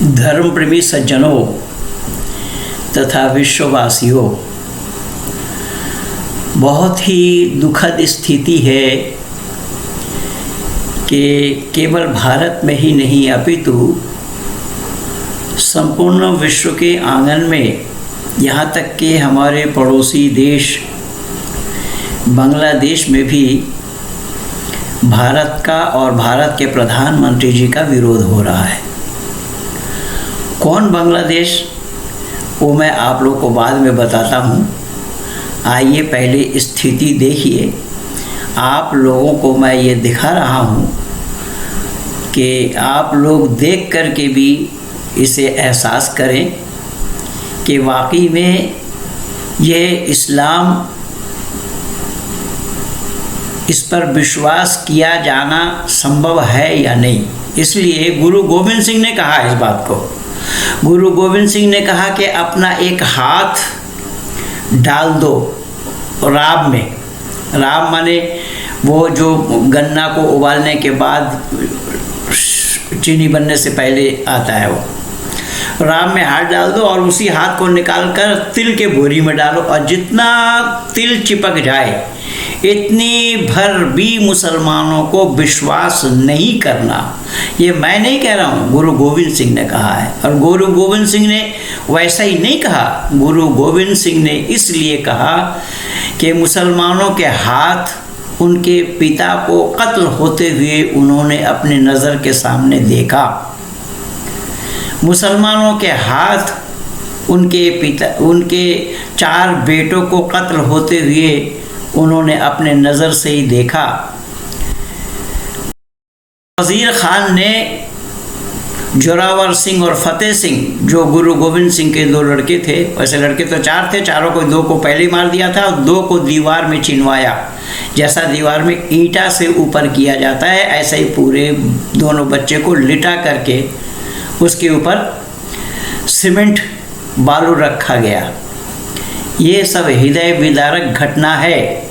धर्म प्रेमी सज्जनों तथा विश्ववासियों, बहुत ही दुखद स्थिति है कि केवल भारत में ही नहीं अपितु संपूर्ण विश्व के आंगन में, यहाँ तक कि हमारे पड़ोसी देश बांग्लादेश में भी भारत का और भारत के प्रधानमंत्री जी का विरोध हो रहा है। कौन बांग्लादेश, वो मैं आप लोग को बाद में बताता हूँ। आइए पहले स्थिति देखिए। आप लोगों को मैं ये दिखा रहा हूँ कि आप लोग देख कर के भी इसे एहसास करें कि वाकई में ये इस्लाम, इस पर विश्वास किया जाना संभव है या नहीं। इसलिए गुरु गोविंद सिंह ने कहा इस बात को। गुरु गोविंद सिंह ने कहा कि अपना एक हाथ डाल दो राब में। राब माने वो जो गन्ना को उबालने के बाद चीनी बनने से पहले आता है, वो राब में हाथ डाल दो और उसी हाथ को निकाल कर तिल के बोरी में डालो और जितना तिल चिपक जाए इतनी भर भी मुसलमानों को विश्वास नहीं करना। ये मैं नहीं कह रहा हूँ, गुरु गोविंद सिंह ने कहा है। और गुरु गोविंद सिंह ने वैसा ही नहीं कहा। गुरु गोविंद सिंह ने इसलिए कहा कि मुसलमानों के हाथ उनके पिता को कत्ल होते हुए उन्होंने अपने नज़र के सामने देखा। मुसलमानों के हाथ उनके 4 बेटों को कत्ल होते हुए उन्होंने अपने नज़र से ही देखा। वज़ीर खान ने जोरावर सिंह और फतेह सिंह, जो गुरु गोविंद सिंह के 2 लड़के थे, वैसे लड़के तो 4 थे, चारों को 2 को पहले मार दिया था और 2 को दीवार में चिनवाया। जैसा दीवार में ईंटा से ऊपर किया जाता है, ऐसा ही पूरे दोनों बच्चे को लिटा करके उसके ऊपर सीमेंट बालू रखा गया। ये सब हृदय विदारक घटना है।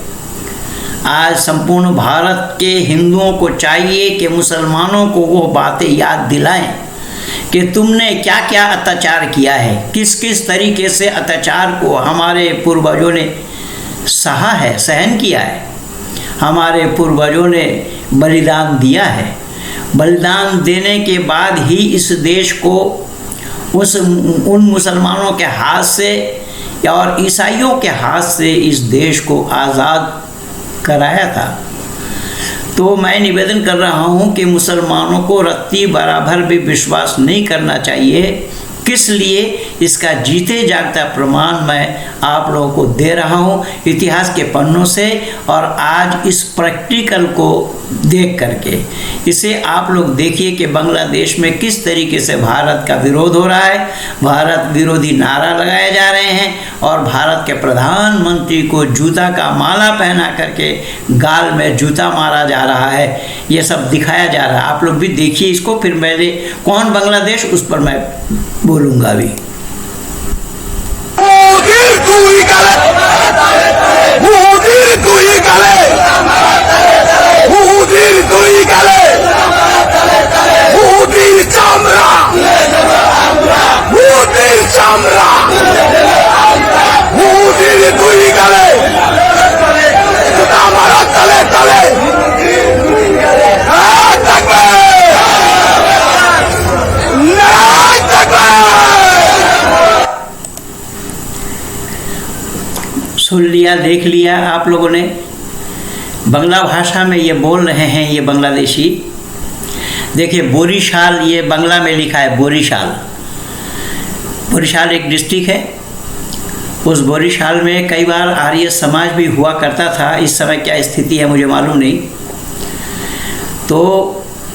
आज संपूर्ण भारत के हिंदुओं को चाहिए कि मुसलमानों को वो बातें याद दिलाएं कि तुमने क्या क्या अत्याचार किया है, किस किस तरीके से अत्याचार को हमारे पूर्वजों ने सहा है, सहन किया है। हमारे पूर्वजों ने बलिदान दिया है। बलिदान देने के बाद ही इस देश को उन मुसलमानों के हाथ से और ईसाइयों के हाथ से इस देश को आज़ाद कराया था। तो मैं निवेदन कर रहा हूँ कि मुसलमानों को रत्ती बराबर भी विश्वास नहीं करना चाहिए। किस लिए, इसका जीते जागता प्रमाण मैं आप लोगों को दे रहा हूँ इतिहास के पन्नों से और आज इस प्रैक्टिकल को देख करके। इसे आप लोग देखिए कि बांग्लादेश में किस तरीके से भारत का विरोध हो रहा है। भारत विरोधी नारा लगाए जा रहे हैं और भारत के प्रधानमंत्री को जूता का माला पहना करके गाल में जूता मारा जा रहा है। ये सब दिखाया जा रहा है। आप लोग भी देखिए इसको। फिर मैंने कौन बांग्लादेश, उस पर मैं बोलूँगा भी। सुन लिया, देख लिया आप लोगों ने। बांग्ला भाषा में ये बोल रहे हैं ये बांग्लादेशी। देखिए बोरीशाल, ये बांग्ला में लिखा है बोरीशाल। बोरीशाल एक डिस्ट्रिक्ट है। उस बोरीशाल में कई बार आर्य समाज भी हुआ करता था। इस समय क्या स्थिति है मुझे मालूम नहीं। तो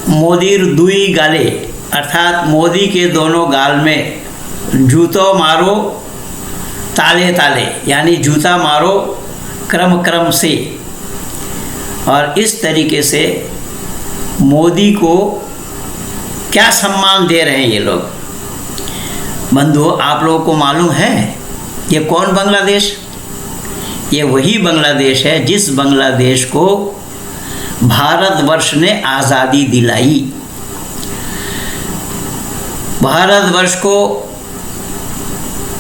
मोदीर दुई गाले, अर्थात मोदी के दोनों गाल में जूतो मारो ताले ताले, यानी जूता मारो क्रम क्रम से। और इस तरीके से मोदी को क्या सम्मान दे रहे हैं ये लोग। बंधुओं, आप लोगों को मालूम है ये कौन बांग्लादेश? ये वही बांग्लादेश है जिस बांग्लादेश को भारतवर्ष ने आज़ादी दिलाई। भारतवर्ष को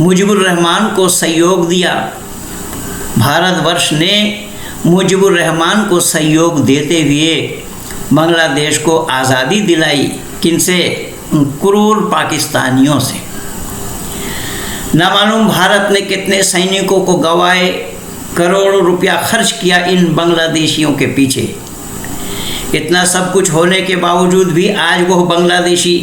मुजीबुर रहमान को सहयोग दिया। भारतवर्ष ने मुजीबुर रहमान को सहयोग देते हुए बांग्लादेश को आज़ादी दिलाई। किनसे? क्रूर पाकिस्तानियों से। न मालूम भारत ने कितने सैनिकों को गंवाए, करोड़ों रुपया खर्च किया इन बांग्लादेशियों के पीछे। इतना सब कुछ होने के बावजूद भी आज वो बांग्लादेशी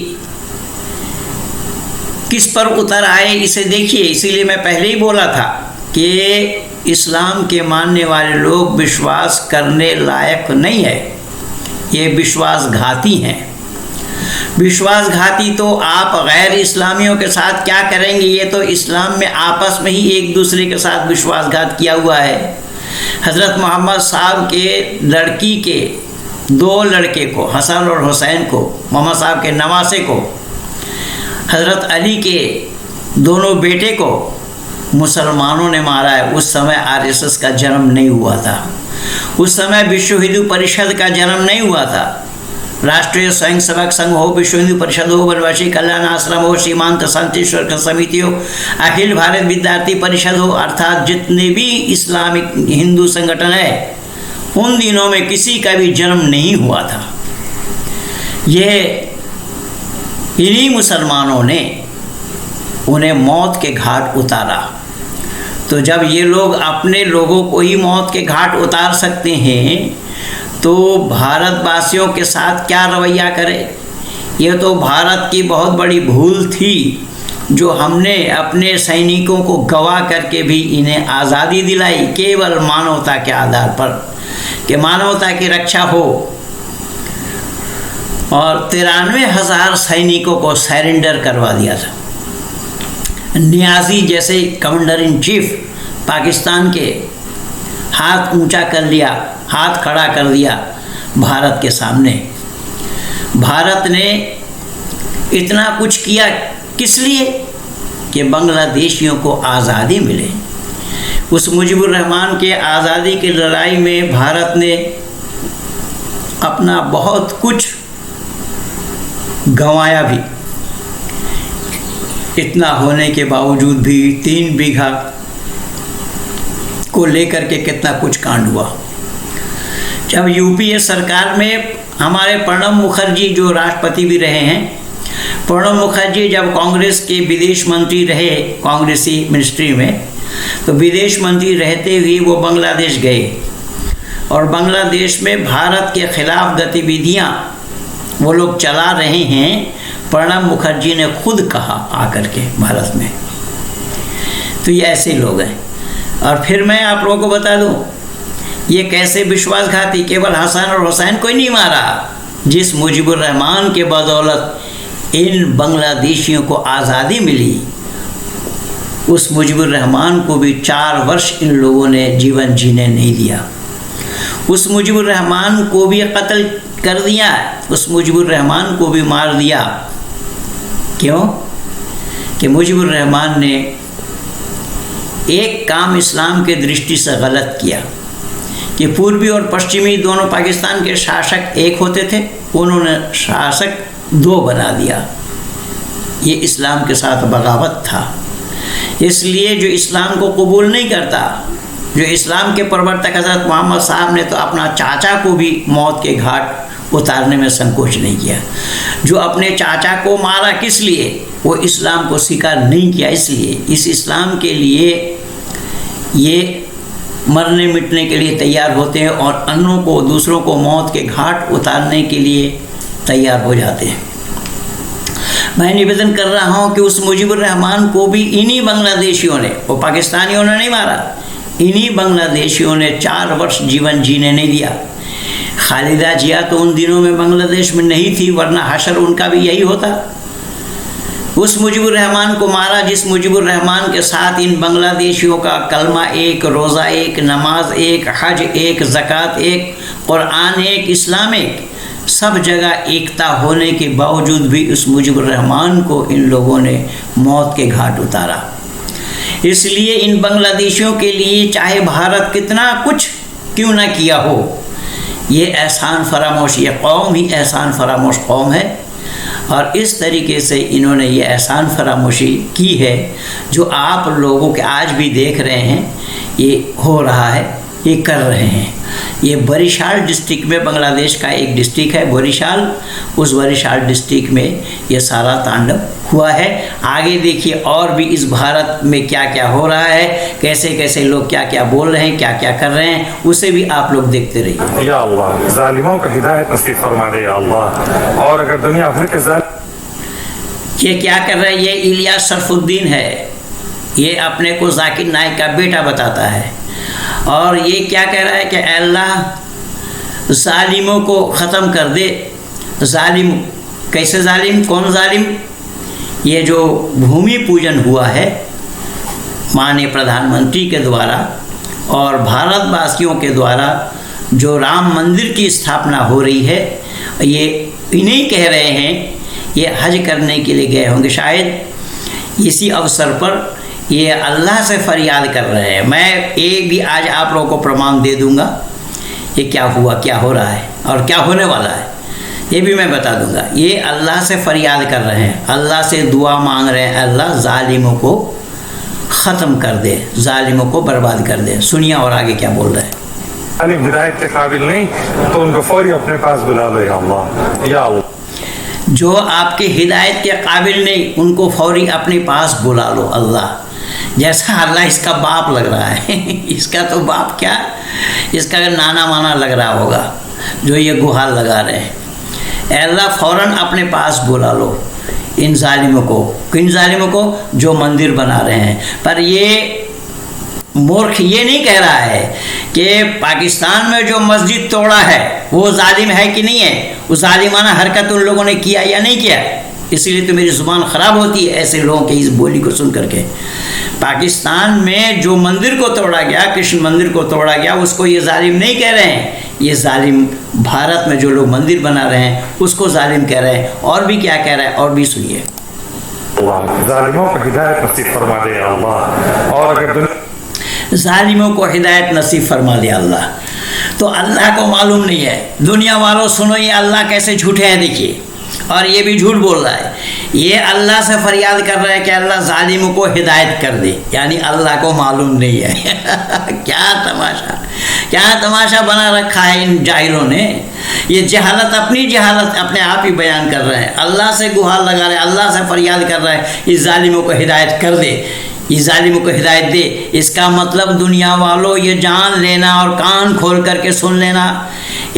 किस पर उतर आए, इसे देखिए। इसीलिए मैं पहले ही बोला था कि इस्लाम के मानने वाले लोग विश्वास करने लायक नहीं है, ये विश्वासघाती हैं। विश्वासघाती तो आप गैर इस्लामियों के साथ क्या करेंगे? ये तो इस्लाम में आपस में ही एक दूसरे के साथ विश्वासघात किया हुआ है। हज़रत मोहम्मद साहब के लड़की के 2 लड़के को, हसन और हुसैन को, मोहम्मद साहब के नवासे को, हज़रत अली के दोनों बेटे को मुसलमानों ने मारा है। उस समय आरएसएस का जन्म नहीं हुआ था, उस समय विश्व हिंदू परिषद का जन्म नहीं हुआ था। राष्ट्रीय स्वयंसेवक संघ हो, विश्व हिंदू परिषद हो, वनवासी कल्याण आश्रम हो, सीमांत शांतिश्वर समिति हो, अखिल भारत विद्यार्थी परिषद हो, अर्थात जितने भी इस्लामिक हिंदू संगठन है, उन दिनों में किसी का भी जन्म नहीं हुआ था। यह इन्हीं मुसलमानों ने उन्हें मौत के घाट उतारा। तो जब ये लोग अपने लोगों को ही मौत के घाट उतार सकते हैं, तो भारतवासियों के साथ क्या रवैया करें? यह तो भारत की बहुत बड़ी भूल थी जो हमने अपने सैनिकों को गवा करके भी इन्हें आज़ादी दिलाई, केवल मानवता के आधार पर कि मानवता की रक्षा हो। और 93,000 सैनिकों को सरेंडर करवा दिया था। नियाज़ी जैसे कमांडर इन चीफ पाकिस्तान के हाथ ऊंचा कर लिया, हाथ खड़ा कर दिया भारत के सामने। भारत ने इतना कुछ किया किस लिए? कि बांग्लादेशियों को आज़ादी मिले। उस मुजीबुर रहमान के आज़ादी की लड़ाई में भारत ने अपना बहुत कुछ गंवाया भी। इतना होने के बावजूद भी 3 बीघा को लेकर के कितना कुछ कांड हुआ। जब यूपीए सरकार में हमारे प्रणब मुखर्जी जो राष्ट्रपति भी रहे हैं, प्रणब मुखर्जी जब कांग्रेस के विदेश मंत्री रहे, कांग्रेसी मिनिस्ट्री में, तो विदेश मंत्री रहते हुए वो बांग्लादेश गए और बांग्लादेश में भारत के खिलाफ गतिविधियां वो लोग चला रहे हैं। प्रणब मुखर्जी ने खुद कहा आकर के भारत में। तो ये ऐसे लोग हैं। और फिर मैं आप लोगों को बता दूं, ये कैसे विश्वासघाती, केवल हसन और हुसैन को ही नहीं मारा, जिस मुजीबुर रहमान के बदौलत इन बांग्लादेशियों को आज़ादी मिली, उस मुजीबुर रहमान को भी 4 वर्ष इन लोगों ने जीवन जीने नहीं दिया। उस मुजीबुर रहमान को भी कत्ल कर दिया, उस मुजीबुर रहमान को भी मार दिया। क्यों? कि मुजीबुर रहमान ने एक काम इस्लाम के दृष्टि से गलत किया कि पूर्वी और पश्चिमी दोनों पाकिस्तान के शासक एक होते थे, उन्होंने शासक 2 बना दिया। ये इस्लाम के साथ बगावत था। इसलिए जो इस्लाम को कबूल नहीं करता, जो इस्लाम के प्रवर्तक हज़रत मोहम्मद साहब ने तो अपना चाचा को भी मौत के घाट उतारने में संकोच नहीं किया। जो अपने चाचा को मारा किस लिए? वो इस्लाम को स्वीकार नहीं किया, इसलिए इस इस्लाम के लिए ये मरने मिटने के लिए तैयार होते हैं और अन्यों को, दूसरों को मौत के घाट उतारने के लिए तैयार हो जाते हैं। मैं निवेदन कर रहा हूँ कि उस मुजीबुर रहमान को भी इन्हीं बांग्लादेशियों ने, वो पाकिस्तानियों ने नहीं मारा, इन्हीं बांग्लादेशियों ने 4 वर्ष जीवन जीने नहीं दिया। खालिदा जिया तो उन दिनों में बांग्लादेश में नहीं थी, वरना हशर उनका भी यही होता। उस मुजीबुर रहमान को मारा जिस मुजीबुर रहमान के साथ इन बांग्लादेशियों का कलमा एक, रोज़ा एक, नमाज एक, हज एक, ज़कात एक, कुरान एक, इस्लाम एक, सब जगह एकता होने के बावजूद भी उस मुजीबुर रहमान को इन लोगों ने मौत के घाट उतारा। इसलिए इन बांग्लादेशियों के लिए चाहे भारत कितना कुछ क्यों ना किया हो, ये एहसान फरामोश, ये कौम ही एहसान फरामोश कौम है। और इस तरीके से इन्होंने ये एहसान फरामोशी की है जो आप लोगों के आज भी देख रहे हैं, ये हो रहा है, ये कर रहे हैं। ये बरिशाल डिस्ट्रिक्ट में, बांग्लादेश का एक डिस्ट्रिक्ट है बरिशाल, उस बरिशाल डिस्ट्रिक्ट में ये सारा तांडव हुआ है। आगे देखिए और भी इस भारत में क्या क्या हो रहा है, कैसे कैसे लोग क्या क्या बोल रहे हैं, क्या क्या कर रहे हैं, उसे भी आप लोग देखते रहिए। या अल्लाह, जालिमों को हिदायत नसीब फरमा दे या अल्लाह। और अगर दुनिया भर के ये क्या कर रहे हैं, ये इलियास सरफुद्दीन है, ये अपने को जाकिर नाइक का बेटा बताता है, और ये क्या कह रहा है कि अल्लाह जालिमों को ख़त्म कर दे। जालिम कैसे जालिम, कौन जालिम? ये जो भूमि पूजन हुआ है माननीय प्रधानमंत्री के द्वारा और भारतवासियों के द्वारा, जो राम मंदिर की स्थापना हो रही है, ये इन्हीं कह रहे हैं, ये हज करने के लिए गए होंगे शायद, इसी अवसर पर ये अल्लाह से फरियाद कर रहे हैं। मैं एक भी आज आप लोगों को प्रमाण दे दूंगा ये क्या हुआ, क्या हो रहा है और क्या होने वाला है, ये भी मैं बता दूंगा। ये अल्लाह से फरियाद कर रहे हैं, अल्लाह से दुआ मांग रहे हैं, अल्लाह जालिमों को ख़त्म कर दे, जालिमों को बर्बाद कर दे। सुनिए और आगे क्या बोल रहे हैं। हिदायत के काबिल नहीं तो उनको फौरी अपने पास बुला लो या अल्लाह। या अल्लाह, जो आपके हिदायत के काबिल नहीं उनको फौरी अपने पास बुला लो अल्लाह। जैसा अल्लाह इसका बाप लग रहा है इसका तो बाप क्या, इसका नाना माना लग रहा होगा जो ये गुहार लगा रहे हैं। अल्लाह फ़ौरन अपने पास बुला लो इन जालिमों को। किन जालिमों को? जो मंदिर बना रहे हैं। पर ये मूर्ख ये नहीं कह रहा है कि पाकिस्तान में जो मस्जिद तोड़ा है वो जालिम है कि नहीं है, वो जालिमाना हरकत उन लोगों ने किया या नहीं किया। इसीलिए तो मेरी ज़ुबान ख़राब होती है ऐसे लोगों की इस बोली को सुन करके। पाकिस्तान में जो मंदिर को तोड़ा गया, कृष्ण मंदिर को तोड़ा गया, उसको ये जालिम नहीं कह रहे हैं, ये जालिम भारत में जो लोग मंदिर बना रहे हैं उसको जालिम कह रहे हैं। और भी क्या कह रहा है, और भी सुनिए। जालिमों को हिदायत नसीब फरमा दे अल्लाह। और अगर जालिमों को हिदायत नसीब फरमा दे अल्लाह। तो अल्लाह को मालूम नहीं है। दुनिया वालों सुनो, ये अल्लाह कैसे झूठे हैं देखिए, और ये भी झूठ बोल रहा है। ये अल्लाह से फरियाद कर रहा है कि अल्लाह जालिमों को हिदायत कर दे, यानी अल्लाह को मालूम नहीं है क्या तमाशा बना रखा है इन जाहिलों ने। ये जहालत, अपनी जहालत अपने आप ही बयान कर रहे हैं। अल्लाह से गुहार लगा रहे हैं, अल्लाह से फरियाद कर रहे हैं, इस जालिमों को हिदायत कर दे, इस जालिमों को हिदायत दे। इसका मतलब दुनिया वालों ये जान लेना और कान खोल करके सुन लेना,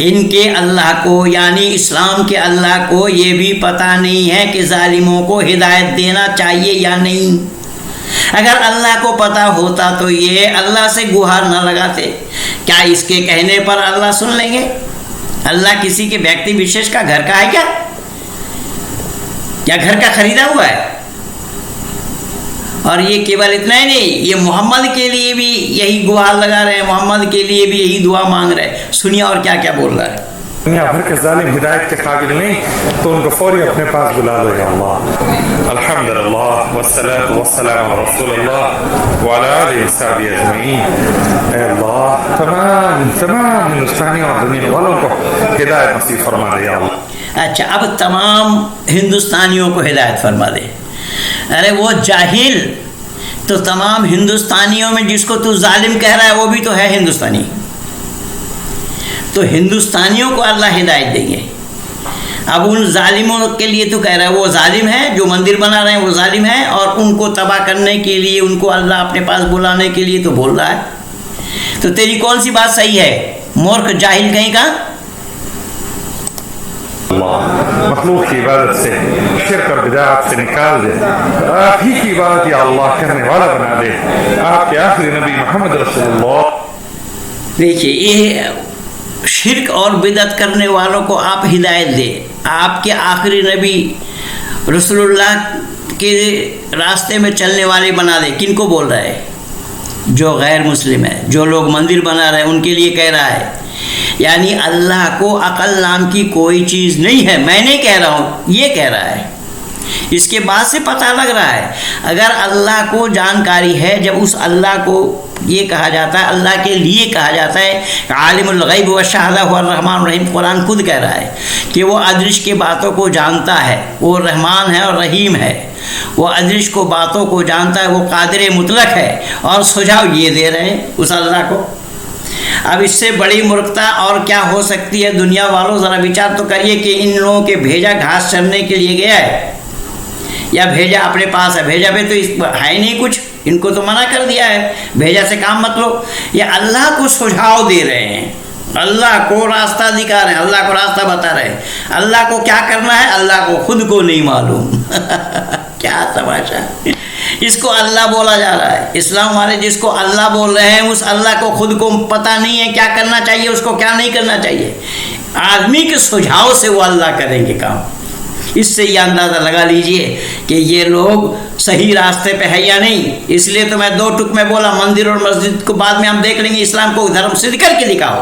इनके अल्लाह को यानी इस्लाम के अल्लाह को ये भी पता नहीं है कि जालिमों को हिदायत देना चाहिए या नहीं। अगर अल्लाह को पता होता तो ये अल्लाह से गुहार न लगाते। क्या इसके कहने पर अल्लाह सुन लेंगे? अल्लाह किसी के व्यक्ति विशेष का घर का है क्या घर का खरीदा हुआ है? और ये केवल इतना ही नहीं, ये मोहम्मद के लिए भी यही गुहार लगा रहे हैं, मोहम्मद के लिए भी यही दुआ मांग रहे हैं। सुनिए और क्या क्या बोल रहा है। दुनिया भर के जालिम हिदायत के काबिल नहीं तो उनको फौरी अपने पास बुला लो या अल्लाह। अल्हम्दुलिल्लाह वस्सलातु वस्सलामु अला रसूलिल्लाह व अला आलिहि वसहबिहि अजमईन। ऐ अल्लाह, तमाम हिंदुस्तानियों और दुनिया वालों को हिदायत नसीब फरमा दे या अल्लाह। अच्छा, अब तमाम हिंदुस्तानियों को हिदायत फरमा दे। अरे वो जाहिल तो तमाम हिंदुस्तानियों में जिसको तू जालिम कह रहा है वो भी तो है हिंदुस्तानी। तो हिंदुस्तानियों को अल्लाह हिदायत देंगे। अब उन जालिमों के लिए तो कह रहा है वो जालिम है, जो मंदिर बना रहे हैं वो जालिम है, और उनको तबाह करने के लिए, उनको अल्लाह अपने पास बुलाने के लिए तो बोल रहा है। तो तेरी कौन सी बात सही है, मूर्ख जाहिल कहीं का? मखलूक की इबादत से, शिर्क और बिदात से निकाल दे, आप ही की इबादत या अल्लाह करने वाला बना दे। आपके आखिरी नबी मोहम्मद रसूलुल्लाह। देखिए, ये शिर्क और बिदत करने वालों को आप हिदायत दे, आपके आखिरी नबी रसूलुल्लाह के रास्ते में चलने वाले बना दे। किनको बोल रहा है? जो गैर मुस्लिम है, जो लोग मंदिर बना रहे हैं उनके लिए कह रहा है। यानी अल्लाह को अकल नाम की कोई चीज़ नहीं है। मैं नहीं कह रहा हूँ, ये कह रहा है। इसके बाद से पता लग रहा है। अगर अल्लाह को जानकारी है, जब उस अल्लाह को ये कहा जाता है, अल्लाह के लिए कहा जाता है आलिमुल गैब व शहादा हुवा रहमान रहीम। कुरान खुद कह रहा है कि वो अदृश्य की बातों को जानता है, वो रहमान है और रहीम है। वो अदृश्य को बातों को जानता है, वो कादिर मुतलक है, और सुझाव ये दे रहे हैं उस अल्लाह को। अब इससे बड़ी मूर्खता और क्या हो सकती है? दुनिया वालों ज़रा विचार तो करिए कि इन लोगों के भेजा घास चरने के लिए गया है या भेजा अपने पास है? भेजा पे तो है नहीं कुछ, इनको तो मना कर दिया है, भेजा से काम मत लो। ये अल्लाह को सुझाव दे रहे हैं, अल्लाह को रास्ता दिखा रहे हैं, अल्लाह को रास्ता बता रहे हैं। अल्लाह को क्या करना है अल्लाह को खुद को नहीं मालूम। क्या तमाशा, इसको अल्लाह बोला जा रहा है। इस्लाम वाले जिसको अल्लाह बोल रहे हैं, उस अल्लाह को खुद को पता नहीं है क्या करना चाहिए, उसको क्या नहीं करना चाहिए। आदमी के सुझाव से वो अल्लाह करेंगे काम। इससे ये अंदाज़ा लगा लीजिए कि ये लोग सही रास्ते पे है या नहीं। इसलिए तो मैं 2 टुक में बोला, मंदिर और मस्जिद को बाद में हम देख लेंगे, इस्लाम को धर्म सिद्ध करके दिखाओ।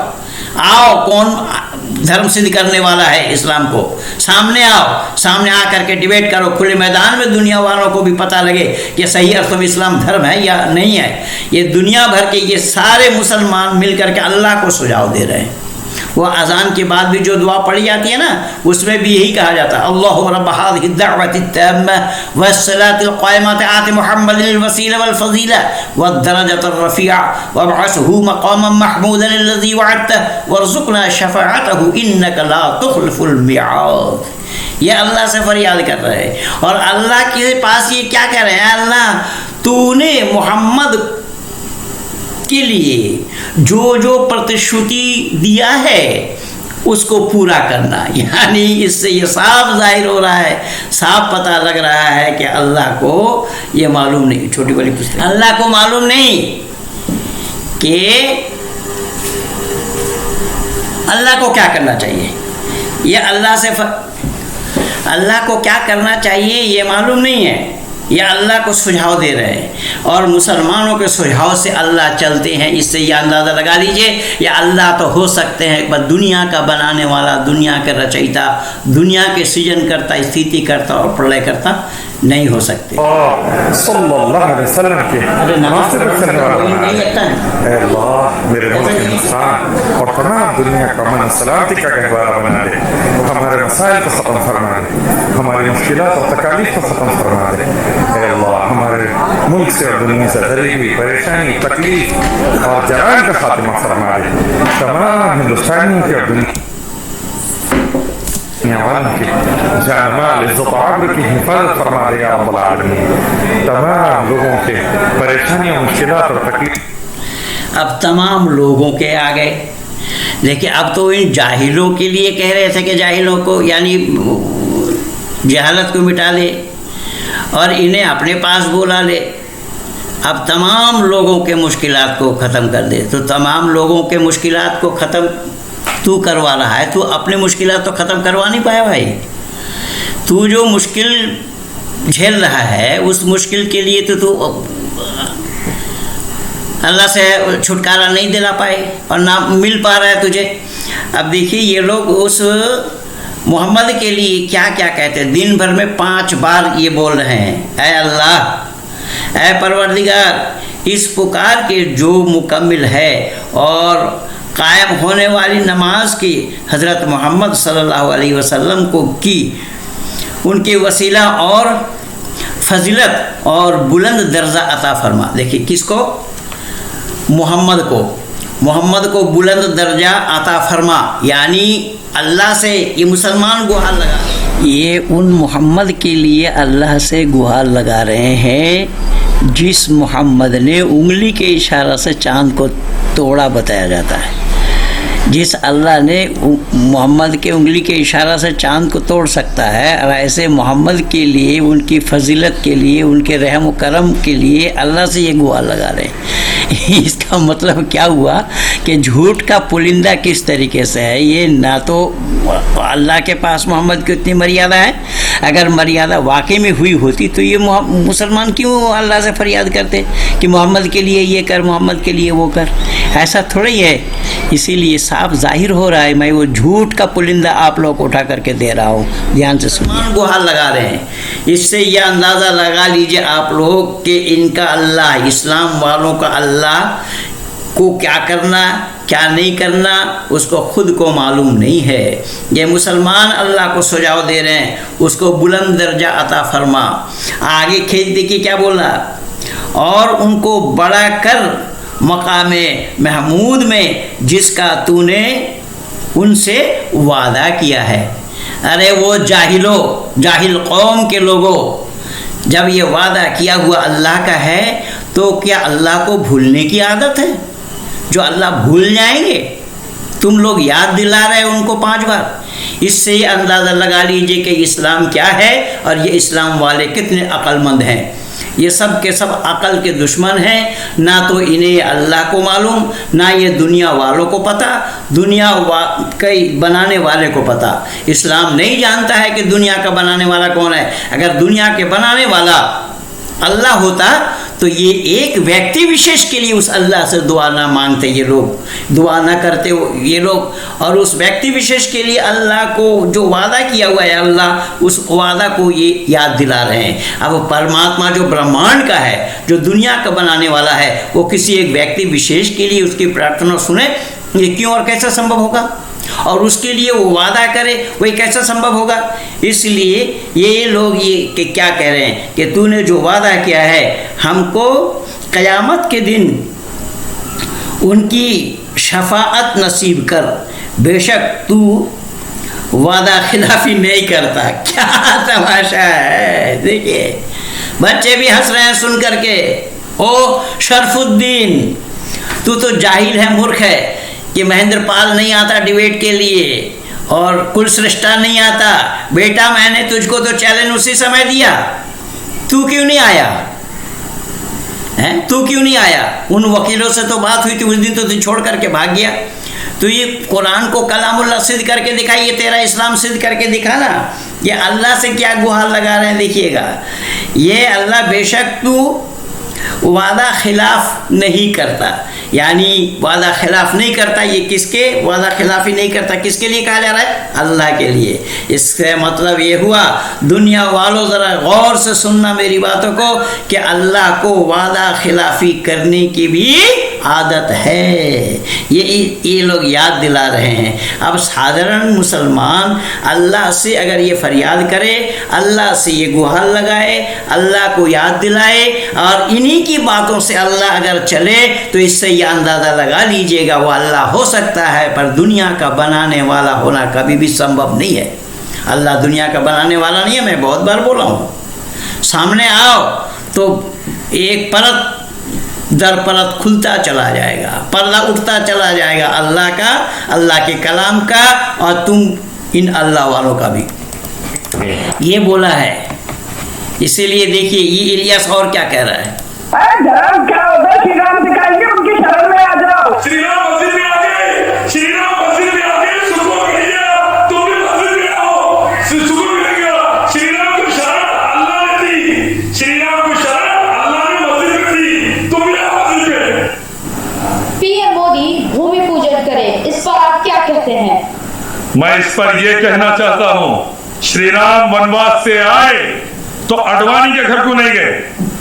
आओ, कौन धर्म सिद्ध करने वाला है इस्लाम को, सामने आओ, सामने आ करके डिबेट करो खुले मैदान में, दुनिया वालों को भी पता लगे कि सही अर्थों में इस्लाम धर्म है या नहीं है। ये दुनिया भर के ये सारे मुसलमान मिल करके अल्लाह को सुझाव दे रहे हैं। वो अज़ान के बाद भी जो दुआ पढ़ी जाती है ना, उसमें भी यही कहा जाता है, अल्लाहु रब्ब हाज़िहि दअवति तम्मा वस्सलातिल क़ाइमति आति मुहम्मदिल वसीला वल फ़ज़ीला वद्दरजतर रफ़ीआ वबअसहु मक़ामन महमूदन अल्लज़ी वअदतहु वरज़ुक़ना शफ़ाअतहु इन्नका ला तुख़लिफ़ुल मिआद। ये अल्लाह से फरियाद कर रहे हैं और अल्लाह के पास ये क्या कह रहे हैं, अल्लाह तूने मोहम्मद के लिए जो जो प्रतिश्रुति दिया है उसको पूरा करना। यानी इससे ये साफ जाहिर हो रहा है, साफ पता लग रहा है कि अल्लाह को ये मालूम नहीं, छोटी वाली पुस्तक, अल्लाह को मालूम नहीं कि अल्लाह को क्या करना चाहिए। ये अल्लाह को क्या करना चाहिए ये मालूम नहीं है। ये अल्लाह को सुझाव दे रहे हैं और मुसलमानों के सुझाव से अल्लाह चलते हैं। इससे ये अंदाज़ा लगा लीजिए, ये अल्लाह तो हो सकते हैं पर दुनिया का बनाने वाला, दुनिया के रचयिता, दुनिया के सृजन करता, स्थिति करता और प्रलय करता नहीं हो सकते। सल्लल्लाहु अलैहि वसल्लम के नास्ते पर चलने वाला अल्लाह मेरे मुल्क के इंसान और तमाम दुनिया का अमन सलामती का गहवारा बना दे। हमारे मसाइल को ख़त्म फरमा दे, हमारी मुश्किलात और तकालीफ को ख़त्म फरमा दे। अल्लाह हमारे मुल्क से और दुनिया से गरीबी, परेशानी, तकलीफ और जराइम का खात्मा फरमा दे। तमाम हिंदुस्तानियों के और दुनिया की हिफाजत फरमा दे या रब्बल आलमीन। तमाम लोगों के परेशानियों, मुश्किलात और तकलीफ अब तमाम लोगों के आ गए। देखिए, अब तो इन जाहिलों के लिए कह रहे थे कि जाहिलों को यानी जहालत को मिटा ले और इन्हें अपने पास बुला ले। अब तमाम लोगों के मुश्किलात को ख़त्म कर दे। तो तमाम लोगों के मुश्किलात को ख़त्म तू करवा रहा है, तू अपने मुश्किलात तो ख़त्म करवा नहीं पाया भाई। तू जो मुश्किल झेल रहा है उस मुश्किल के लिए तो तू अल्लाह से छुटकारा नहीं दिला पाए और ना मिल पा रहा है तुझे। अब देखिए, ये लोग उस मोहम्मद के लिए क्या क्या कहते हैं। दिन भर में 5 बार ये बोल रहे हैं, ऐ अल्लाह, ऐ परवरदिगार, इस पुकार के जो मुकम्मिल है और कायम होने वाली नमाज की हज़रत मोहम्मद सल्लल्लाहु अलैहि वसल्लम को की, उनके वसीला और फजीलत और बुलंद दर्जा अता फरमा। देखिए, किसको? मोहम्मद को बुलंद दर्जा अता फरमा, यानी अल्लाह से ये मुसलमान गुहार लगा, ये उन मोहम्मद के लिए अल्लाह से गुहार लगा रहे हैं जिस मोहम्मद ने उंगली के इशारा से चाँद को तोड़ा बताया जाता है। जिस अल्लाह ने मोहम्मद के उंगली के इशारा से चाँद को तोड़ सकता है, और ऐसे मोहम्मद के लिए, उनकी फजीलत के लिए, उनके रहम व करम के लिए अल्लाह से ये गुहार लगा रहे हैं। इसका मतलब क्या हुआ कि झूठ का पुलिंदा किस तरीके से है। ये ना तो अल्लाह के पास मोहम्मद की उतनी मर्यादा है, अगर मर्यादा वाकई में हुई होती तो ये मुसलमान क्यों अल्लाह से फरियाद करते कि मोहम्मद के लिए ये कर, मोहम्मद के लिए वो कर? ऐसा थोड़ा ही है। इसीलिए साफ जाहिर हो रहा है, मैं वो झूठ का पुलिंदा आप लोग को उठा करके दे रहा हूँ, ध्यान से सुनिए। गुहार लगा रहे हैं, इससे यह अंदाज़ा लगा लीजिए आप लोग कि इनका अल्लाह, इस्लाम वालों का अल्लाह को क्या करना क्या नहीं करना उसको खुद को मालूम नहीं है। ये मुसलमान अल्लाह को सुझाव दे रहे हैं, उसको बुलंद दर्जा अता फरमा। आगे खेल देखिए क्या बोला, और उनको बड़ा कर मकामे महमूद में जिसका तूने उनसे वादा किया है। अरे वो जाहिल कौम के लोगों, जब ये वादा किया हुआ अल्लाह का है तो क्या अल्लाह को भूलने की आदत है? जो अल्लाह भूल जाएंगे, तुम लोग याद दिला रहे हो उनको 5 बार। इससे ये अंदाज़ा लगा लीजिए कि इस्लाम क्या है और ये इस्लाम वाले कितने अक्लमंद हैं। ये सब के सब अकल के दुश्मन हैं, ना तो इन्हें अल्लाह को मालूम, ना ये दुनिया वालों को पता, दुनिया कई बनाने वाले को पता। इस्लाम नहीं जानता है कि दुनिया का बनाने वाला कौन है। अगर दुनिया के बनाने वाला अल्लाह होता तो ये एक व्यक्ति विशेष के लिए उस अल्लाह से दुआ ना मांगते, ये लोग दुआ ना करते ये लोग, और उस व्यक्ति विशेष के लिए अल्लाह को जो वादा किया हुआ है अल्लाह उस वादा को ये याद दिला रहे हैं। अब परमात्मा जो ब्रह्मांड का है, जो दुनिया का बनाने वाला है, वो किसी एक व्यक्ति विशेष के लिए उसकी प्रार्थना सुने, ये क्यों और कैसा संभव होगा? और उसके लिए वो वादा करे, वही कैसा संभव होगा? इसलिए ये लोग ये क्या कह रहे हैं कि तूने जो वादा किया है हमको क़यामत के दिन उनकी शफाअत नसीब कर, बेशक तू वादा खिलाफी नहीं करता। क्या तमाशा है, देखिए बच्चे भी हंस रहे हैं सुन करके। ओ शरफुद्दीन, तू तो जाहिल है, मूर्ख है कि महेंद्र पाल नहीं आता डिबेट के लिए और कुलश्रेष्ठा नहीं आता। बेटा मैंने तुझको तो चैलेंज उसी समय दिया, तू क्यों नहीं आया? हैं, तू क्यों नहीं आया? उन वकीलों से तो बात हुई थी उस दिन, तो तू छोड़ करके भाग गया। तो ये कुरान को कलामुल्लाह सिद्ध करके दिखा, ये तेरा इस्लाम सिद्ध करके दिखा ना। ये अल्लाह से क्या गुहार लगा रहे हैं देखिएगा। ये अल्लाह बेशक तू वादा खिलाफ नहीं करता, यानी वादा खिलाफ नहीं करता। ये किसके वादा खिलाफी नहीं करता, किसके लिए कहा जा रहा है? अल्लाह के लिए। इसका मतलब ये हुआ, दुनिया वालों ज़रा गौर से सुनना मेरी बातों को, कि अल्लाह को वादा खिलाफी करने की भी आदत है। ये लोग याद दिला रहे हैं। अब साधारण मुसलमान अल्लाह से अगर ये फरियाद करे, अल्लाह से ये गुहार लगाए, अल्लाह को याद दिलाए, और इन्हीं की बातों से अल्लाह अगर चले, तो इससे ये अंदाज़ा लगा लीजिएगा वो अल्लाह हो सकता है, पर दुनिया का बनाने वाला होना कभी भी संभव नहीं है। अल्लाह दुनिया का बनाने वाला नहीं है, मैं बहुत बार बोला हूँ। सामने आओ तो एक परत दर परत खुलता चला जाएगा, पर्दा उठता चला जाएगा अल्लाह का, अल्लाह के कलाम का, और तुम इन अल्लाह वालों का भी। ये बोला है। इसीलिए देखिए ये इलियास और क्या कह रहा है। धर्म क्या होता है? श्री राम दिखाइए, उनकी शरण में आ जाओ। श्री राम मंदिर में आ गए, श्री राम मंदिर में आ गए, सुकून मिल गया, तुम भी मंदिर में आओ, सुकून मिल गया। श्री राम को शरण अल्लाह ने दी, श्री राम को शरण अल्लाह ने मंदिर में दी, तुम भी आओ मंदिर में। पीएम मोदी भूमि पूजन करें, इस पर आप क्या कहते हैं? मैं इस पर यह कहना चाहता हूँ, श्री राम वनवास से आए तो अडवाणी के घर को नहीं गए,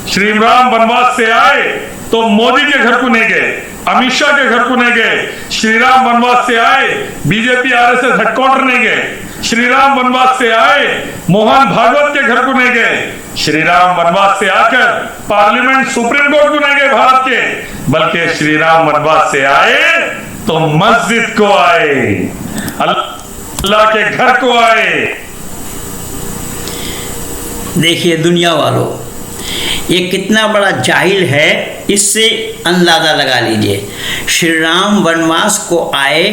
श्री राम वनवास से आए तो मोदी के घर को नहीं गए, अमित शाह के घर को नहीं गए। श्री राम वनवास से आए बीजेपी आरएसएस हेडक्वार्टर नहीं गए, श्री राम वनवास से आए मोहन भागवत के घर को नहीं गए, श्री राम वनवास से आकर पार्लियामेंट सुप्रीम कोर्ट को नहीं गए भारत के, बल्कि श्री राम वनवास से आए तो मस्जिद को आए, अल्लाह के घर को आए। देखिए दुनिया वालों, ये कितना बड़ा जाहिल है, इससे अंदाज़ा लगा लीजिए। श्री राम वनवास को आए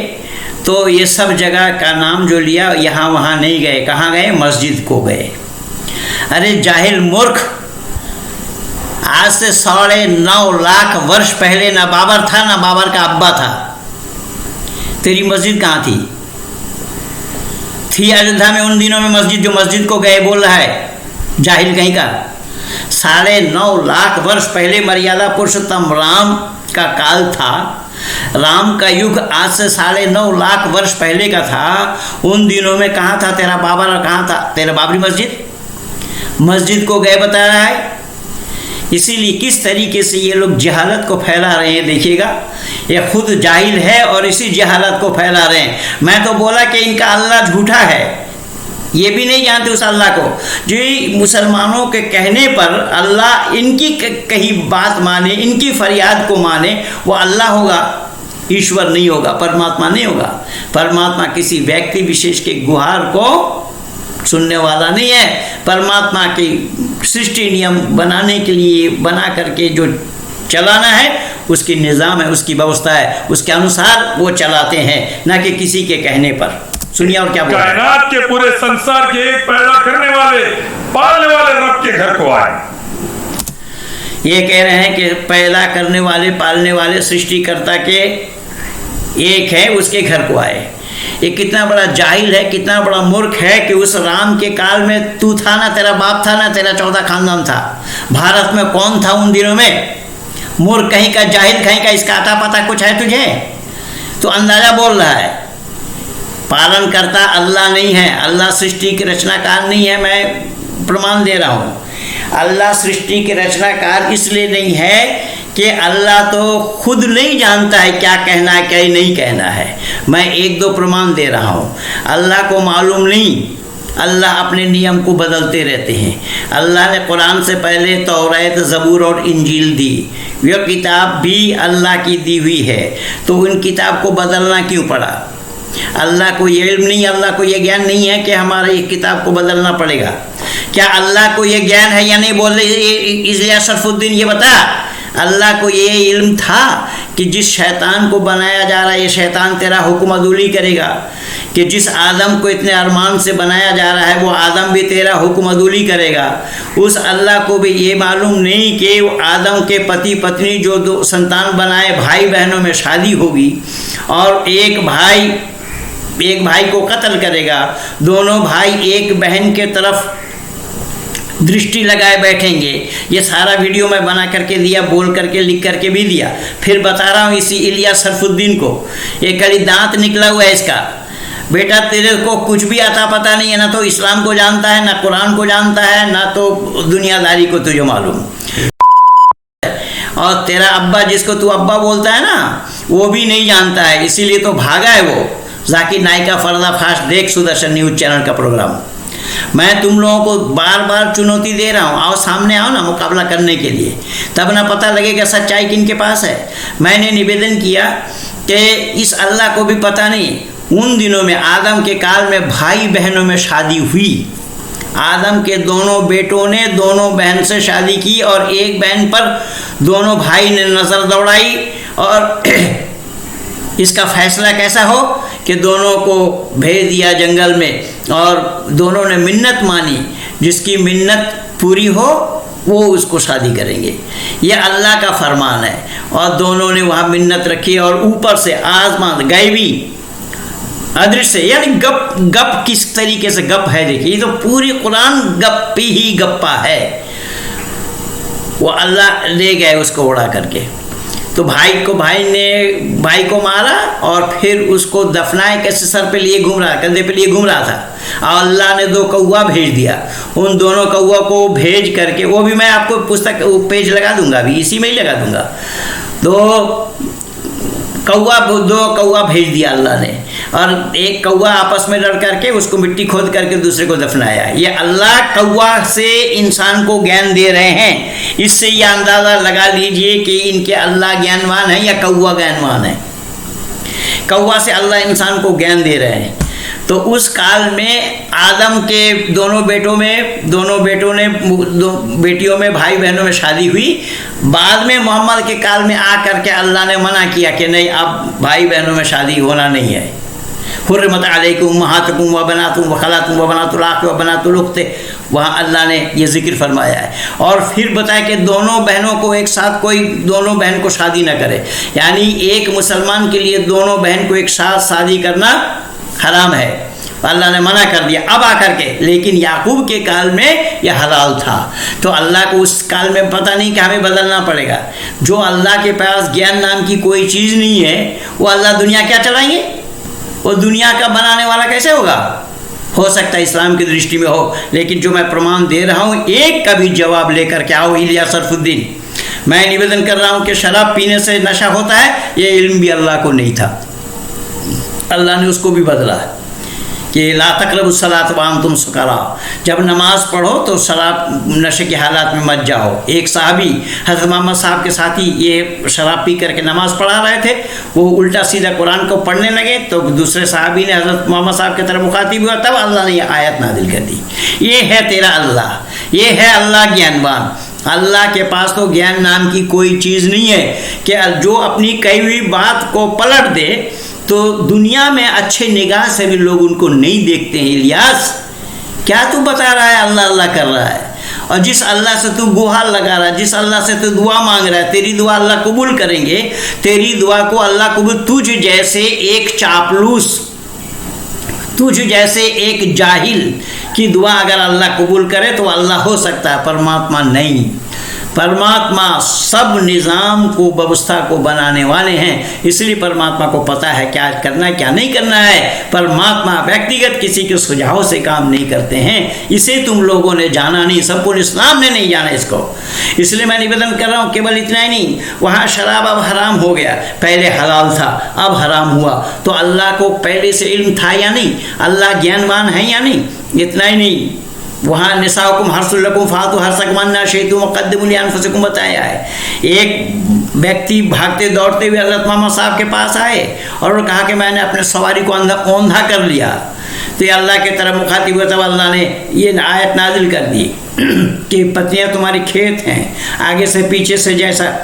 तो ये सब जगह का नाम जो लिया, यहाँ वहाँ नहीं गए, कहाँ गए? मस्जिद को गए। अरे जाहिल मूर्ख, आज से 9.5 लाख वर्ष पहले ना बाबर था, ना बाबर का अब्बा था, तेरी मस्जिद कहाँ थी? थी अयोध्या में उन दिनों में मस्जिद, जो मस्जिद को गए बोल रहा है, जाहिल कहीं का। 9.5 लाख वर्ष पहले मर्यादा पुरुषोत्तम राम का काल था। राम का युग आज से 9.5 लाख वर्ष पहले का था। उन दिनों में कहाँ था तेरा बाबर और कहाँ था तेरा बाबरी मस्जिद? मस्जिद को गए बता रहा है। इसीलिए किस तरीके से ये लोग जहालत को फैला रहे हैं देखिएगा। ये खुद जाहिल है और इसी जहालत को फैला रहे हैं। मैं तो बोला कि इनका अल्लाह झूठा है, ये भी नहीं जानते उस अल्लाह को। जो मुसलमानों के कहने पर अल्लाह इनकी कही बात माने, इनकी फरियाद को माने, वो अल्लाह होगा, ईश्वर नहीं होगा, परमात्मा नहीं होगा। परमात्मा किसी व्यक्ति विशेष के गुहार को सुनने वाला नहीं है। परमात्मा की सृष्टि नियम बनाने के लिए बना करके जो चलाना है, उसकी निज़ाम है, उसकी व्यवस्था है, उसके अनुसार वो चलाते हैं, ना कि किसी के कहने पर। सुनिए और क्या बोल रहे हैं। कायनात के पूरे संसार के एक पैदा करने वाले, पालने वाले रब के घर को आए। ये कह रहे हैं कि पैदा करने वाले, पालने वाले, सृष्टिकर्ता के एक है, उसके घर को आए। ये कितना बड़ा जाहिल है, कितना बड़ा मूर्ख है कि उस राम के काल में तू था ना, तेरा बाप था ना, तेरा 14 खानदान था। भारत में कौन था उन दिनों में? मूर्ख कहीं का, जाहिल कहीं का। इसका आता पता कुछ है तुझे? तो अंदाजा बोल रहा है। पालन करता अल्लाह नहीं है, अल्लाह सृष्टि के रचनाकार नहीं है। मैं प्रमाण दे रहा हूँ। अल्लाह सृष्टि के रचनाकार इसलिए नहीं है कि अल्लाह तो खुद नहीं जानता है क्या कहना है क्या नहीं कहना है। मैं 1-2 प्रमाण दे रहा हूँ। अल्लाह को मालूम नहीं, अल्लाह अपने नियम को बदलते रहते हैं। अल्लाह ने कुरान से पहले तौरात, ज़बूर और इंजील दी। यह किताब भी अल्लाह की दी हुई है, तो उन किताब को बदलना क्यों पड़ा? अल्लाह को ये इल्म नहीं, अल्लाह को ये ज्ञान नहीं है कि हमारे इस किताब को बदलना पड़ेगा? क्या अल्लाह को ये ज्ञान है या नहीं? बोल रहे इसलिए शरफुद्दीन ये बता, अल्लाह को ये इल्म था कि जिस शैतान को बनाया जा रहा है, ये शैतान तेरा हुक्म अदूली करेगा। कि जिस आदम को इतने अरमान से बनाया जा रहा है, वो आदम भी तेरा हुक्म अदूली करेगा। उस अल्लाह को भी ये मालूम नहीं कि आदम के पति पत्नी जो 2 संतान बनाए, भाई बहनों में शादी होगी और एक भाई को कत्ल करेगा। दोनों भाई एक बहन के तरफ दृष्टि लगाए बैठेंगे। ये सारा वीडियो मैं बना करके दिया, बोल करके, लिख करके भी दिया। फिर बता रहा हूँ इसी इलियास शरफुद्दीन को, एक कड़ी दांत निकला हुआ है इसका। बेटा तेरे को कुछ भी आता पता नहीं है, ना तो इस्लाम को जानता है, ना कुरान को जानता है, ना तो दुनियादारी को तुझे मालूम। और तेरा अब्बा जिसको तू अब्बा बोलता है ना, वो भी नहीं जानता है, इसीलिए तो भागा है वो। जाकिर नाइक का पर्दाफाश देख सुदर्शन न्यूज़ चैनल का प्रोग्राम। मैं तुम लोगों को बार बार चुनौती दे रहा हूँ, आओ सामने आओ ना मुकाबला करने के लिए, तब ना पता लगेगा सच्चाई किनके पास है। मैंने निवेदन किया कि इस अल्लाह को भी पता नहीं। उन दिनों में आदम के काल में भाई बहनों में शादी हुई। आदम के दोनों बेटों ने दोनों बहन से शादी की और एक बहन पर दोनों भाई ने नज़र दौड़ाई। और इसका फैसला कैसा हो कि दोनों को भेज दिया जंगल में, और दोनों ने मिन्नत मानी, जिसकी मिन्नत पूरी हो वो उसको शादी करेंगे। यह अल्लाह का फरमान है। और दोनों ने वहाँ मिन्नत रखी और ऊपर से आसमान गैबी अदृश्य, यानी गप किस तरीके से गप है देखिए, ये तो पूरी कुरान गप्पी ही गप्पा है। वो अल्लाह ले गए उसको उड़ा करके। तो भाई को मारा और फिर उसको दफनाए कैसे, सर पे लिए घूम रहा, कंधे पे लिए घूम रहा था। और अल्लाह ने 2 कौवा भेज दिया। उन दोनों कौवा को भेज करके, वो भी मैं आपको पुस्तक पेज लगा दूंगा, अभी इसी में ही लगा दूंगा। 2 कौवा भेज दिया अल्लाह ने, और एक कौवा आपस में लड़ करके उसको मिट्टी खोद करके दूसरे को दफनाया। ये अल्लाह कौवा से इंसान को ज्ञान दे रहे हैं। इससे ये अंदाज़ा लगा लीजिए कि इनके अल्लाह ज्ञानवान है या कौवा ज्ञानवान है। कौवा से अल्लाह इंसान को ज्ञान दे रहे हैं। तो उस काल में आदम के दोनों बेटियों में भाई बहनों में शादी हुई। बाद में मोहम्मद के काल में आ करके अल्लाह ने मना किया कि नहीं, अब भाई बहनों में शादी होना नहीं है। हुर्रिमत अलैकुम उम्महातुकुम व बनातुकुम व खलातुकुम व बनातुल अख व बनातुल उख्त, वहाँ अल्लाह ने ये जिक्र फरमाया है। और फिर बताया कि दोनों बहनों को एक साथ कोई दोनों बहन को शादी न करे, यानी एक मुसलमान के लिए दोनों बहन को एक साथ शादी करना हराम है। अल्लाह ने मना कर दिया अब आकर के, लेकिन याकूब के काल में यह हलाल था। तो अल्लाह को उस काल में पता नहीं कि हमें बदलना पड़ेगा। जो अल्लाह के पास ज्ञान नाम की कोई चीज़ नहीं है, वो अल्लाह दुनिया क्या चलाएंगे? वो दुनिया का बनाने वाला कैसे होगा? हो सकता है इस्लाम की दृष्टि में हो, लेकिन जो मैं प्रमाण दे रहा हूँ एक का भी जवाब लेकर के आओ। इलियास सरफुद्दीन, मैं निवेदन कर रहा हूँ कि शराब पीने से नशा होता है, ये इल्म भी अल्लाह को नहीं था। अल्लाह ने उसको भी बदला कि ला तक़रबुस्सलात व अंतुम सुकरा, जब नमाज पढ़ो तो शराब नशे के हालात में मत जाओ। एक साहबी हज़रत मोहम्मद साहब के साथ ही ये शराब पी करके नमाज पढ़ा रहे थे, वो उल्टा सीधा कुरान को पढ़ने लगे तो दूसरे साहबी ने हज़रत मोहम्मद साहब की तरफ मुखातिब हुआ, तब अल्लाह ने ये आयत नाजिल कर दी, ये है तेरा अल्लाह, ये है अल्लाह ज्ञानवान। अल्लाह के पास तो ज्ञान नाम की कोई चीज़ नहीं है कि जो अपनी कही हुई बात को पलट दे तो दुनिया में अच्छे निगाह से भी लोग उनको नहीं देखते हैं। इलियास, क्या तू बता रहा है अल्लाह अल्लाह कर रहा है, और जिस अल्लाह से तू गुहार लगा रहा है, जिस अल्लाह से तू दुआ मांग रहा है, तेरी दुआ अल्लाह कबूल करेंगे? तेरी दुआ को अल्लाह कबूल, तुझ जैसे एक चापलूस, तुझ जैसे एक जाहिल की दुआ अगर अल्लाह कबूल करे तो अल्लाह हो सकता है, परमात्मा नहीं। परमात्मा सब निज़ाम को, व्यवस्था को बनाने वाले हैं, इसलिए परमात्मा को पता है क्या करना है क्या नहीं करना है। परमात्मा व्यक्तिगत किसी के सुझाव से काम नहीं करते हैं। इसे तुम लोगों ने जाना नहीं, संपूर्ण इस्लाम ने नहीं जाना इसको। इसलिए मैं निवेदन कर रहा हूँ, केवल इतना ही नहीं, वहाँ शराब अब हराम हो गया, पहले हलाल था अब हराम हुआ, तो अल्लाह को पहले से इल्म था या नहीं? अल्लाह ज्ञानवान है या नहीं? इतना ही नहीं, वहाँ निसाउकुम हर्सुलकुम फातु हर्सकमन्ना शैतु मुक़द्दिमुल अनफुसिकुम बताया है। एक व्यक्ति भागते दौड़ते हुए हज़रत मोहम्मद साहब के पास आए और कहा कि मैंने अपने सवारी को औंधा कर लिया, तो ये अल्लाह के तरफ मुखातिब हुआ, तब अल्लाह ने ये आयत नाजिल कर दी कि पत्नियाँ तुम्हारी खेत हैं, आगे से पीछे से जैसा,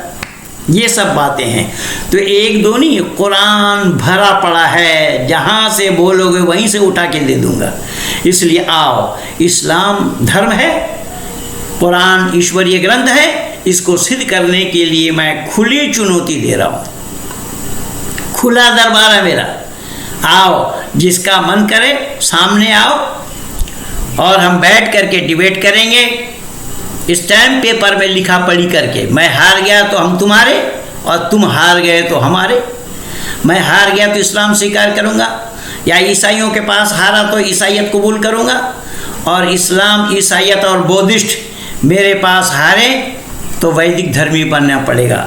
ये सब बातें हैं। तो एक दो नहीं, कुरान भरा पड़ा है, जहाँ से बोलोगे वहीं से उठा के दे दूंगा। इसलिए आओ, इस्लाम धर्म है, कुरान ईश्वरीय ग्रंथ है, इसको सिद्ध करने के लिए मैं खुली चुनौती दे रहा हूँ, खुला दरबार है मेरा। आओ, जिसका मन करे सामने आओ और हम बैठ करके डिबेट करेंगे, स्टैम्प पेपर में लिखा पढ़ी करके। मैं हार गया तो हम तुम्हारे और तुम हार गए तो हमारे। मैं हार गया तो इस्लाम स्वीकार करूँगा, या ईसाइयों के पास हारा तो ईसाइयत कबूल करूँगा, और इस्लाम, ईसाइयत और बौद्धिस्ट मेरे पास हारे तो वैदिक धर्मी बनना पड़ेगा।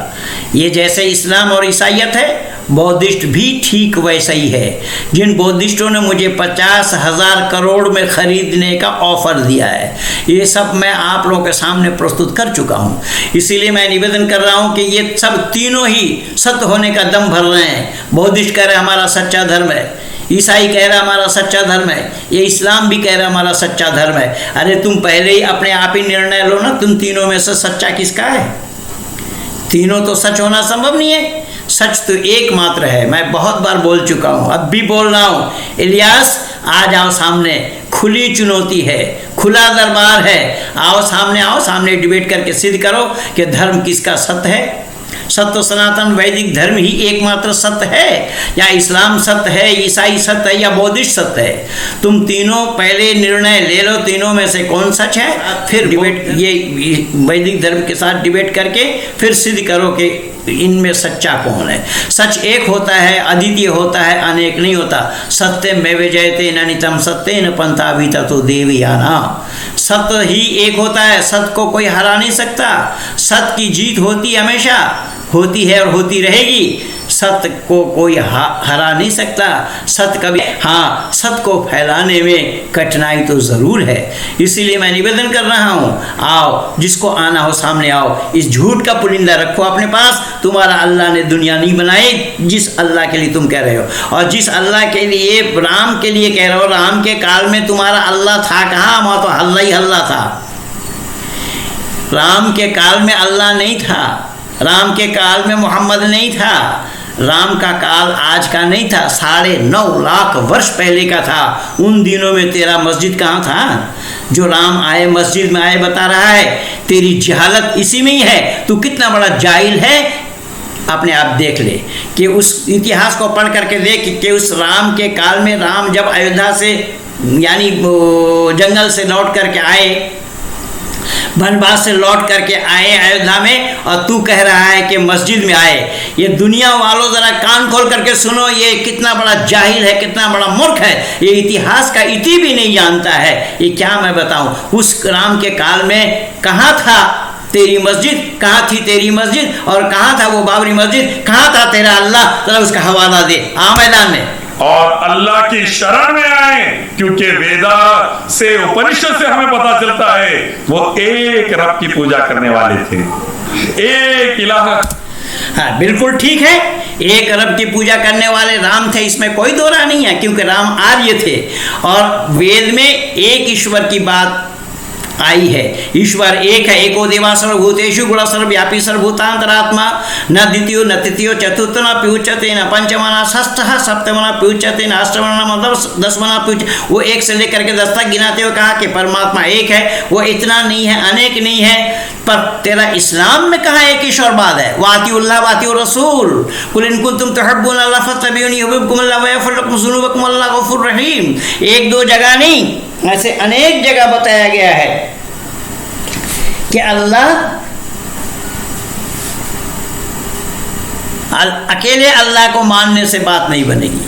ये जैसे इस्लाम और ईसाइयत है, बौद्धिस्ट भी ठीक वैसा ही है। जिन बौद्धिस्टों ने मुझे 50,000 करोड़ में खरीदने का ऑफर दिया है, ये सब मैं आप लोगों के सामने प्रस्तुत कर चुका हूँ। इसीलिए मैं निवेदन कर रहा हूँ कि ये सब तीनों ही सत्य होने का दम भर रहे हैं। बौद्धिस्ट कह रहे हमारा सच्चा धर्म है, ईसाई कह रहा हमारा सच्चा धर्म है, ये इस्लाम भी कह रहा हमारा सच्चा धर्म है। अरे तुम पहले ही अपने आप ही निर्णय लो ना, तुम तीनों में से सच्चा किसका है? तीनों तो सच होना संभव नहीं है, सच तो एकमात्र है। मैं बहुत बार बोल चुका हूँ, अब भी बोल रहा हूँ, इलियास आ जाओ सामने, खुली चुनौती है, खुला दरबार है। आओ सामने, आओ सामने, डिबेट करके सिद्ध करो कि धर्म किसका सत्य है। सत्य सनातन वैदिक धर्म ही एकमात्र सत्य है, या इस्लाम सत्य है, ईसाई सत्य है, या बौद्धिस्ट सत्य है? तुम तीनों पहले निर्णय ले लो, तीनों में से कौन सच है, फिर डिबेट, ये वैदिक धर्म के साथ डिबेट करके फिर सिद्ध करो कि इनमें सच्चा कौन है। सच एक होता है, अद्वितीय होता है, अनेक नहीं होता। सत्यम में विजयते ननितम सत्येन पंथाभिता तो देवयाना। सत्य ही एक होता है, सत्य को कोई हरा नहीं सकता। सत्य की जीत होती हमेशा, होती है और होती रहेगी। सत्य को कोई हरा नहीं सकता। सत्य कभी, हाँ, सत्य को फैलाने में कठिनाई तो ज़रूर है। इसीलिए मैं निवेदन कर रहा हूँ, आओ, जिसको आना हो सामने आओ। इस झूठ का पुलिंदा रखो अपने पास। तुम्हारा अल्लाह ने दुनिया नहीं बनाई जिस अल्लाह के लिए तुम कह रहे हो, और जिस अल्लाह के लिए, राम के लिए कह रहे हो, राम के काल में तुम्हारा अल्लाह था कहाँ? वहाँ तो हल्ला ही हल्ला था। राम के काल में अल्लाह नहीं था, राम के काल में मोहम्मद नहीं था, राम का काल आज का नहीं था, 9.5 लाख वर्ष पहले का था। उन दिनों में तेरा मस्जिद कहाँ था? जो राम आए मस्जिद में आए बता रहा है, तेरी जहालत इसी में ही है। तू कितना बड़ा जाहिल है, अपने आप देख ले कि उस इतिहास को पढ़ करके देख कि उस राम के काल में, राम जब अयोध्या से यानी जंगल से लौट करके आए, वनवास से लौट करके आए अयोध्या में, और तू कह रहा है कि मस्जिद में आए। ये दुनिया वालों ज़रा कान खोल करके सुनो, ये कितना बड़ा जाहिल है, कितना बड़ा मूर्ख है, ये इतिहास का इति भी नहीं जानता है। ये क्या मैं बताऊं, उस राम के काल में कहाँ था तेरी मस्जिद, कहाँ थी तेरी मस्जिद, और कहाँ था वो बाबरी मस्जिद, कहाँ था तेरा अल्लाह? जरा उसका हवाला दे आ मैदान में। और अल्लाह की शरण में आए, क्योंकि वेदा से उपनिषद से हमें पता चलता है वो एक रब की पूजा करने वाले थे, एक इलाह। हाँ बिल्कुल ठीक है, एक रब की पूजा करने वाले राम थे, इसमें कोई दो राय नहीं है, क्योंकि राम आर्य थे। और वेद में एक ईश्वर की बात आई है, ईश्वर एक है, एको देवा सर्वभूतेषु गुण सर्वव्यापी सर्वभूतांतरात्मा, न द्वितीयो न तृतीयो चतुर्थ न प्युच्यते, न पंचमना षष्ठः सप्तमना प्युच्यते, न अष्टमना दसमना प्युच्यते। वो एक से लेकर के 10 तक गिनाते हुए कहा कि परमात्मा एक है, वो इतना नहीं है, अनेक नहीं है। पर तेरा इस्लाम में कहाँ एक ईश्वरवाद है? वातिउल्लाह वातिउर रसूल, कुल इन कुंतुम तुहिब्बूनल्लाह फत्तबिऊनी युहिब्बुकुमुल्लाह व यग़फिर लकुम ज़ुनूबकुम वल्लाहु गफ़ूरुर रहीम। एक दो जगह नहीं, ऐसे अनेक जगह बताया गया है कि अकेले अल्लाह को मानने से बात नहीं बनेगी।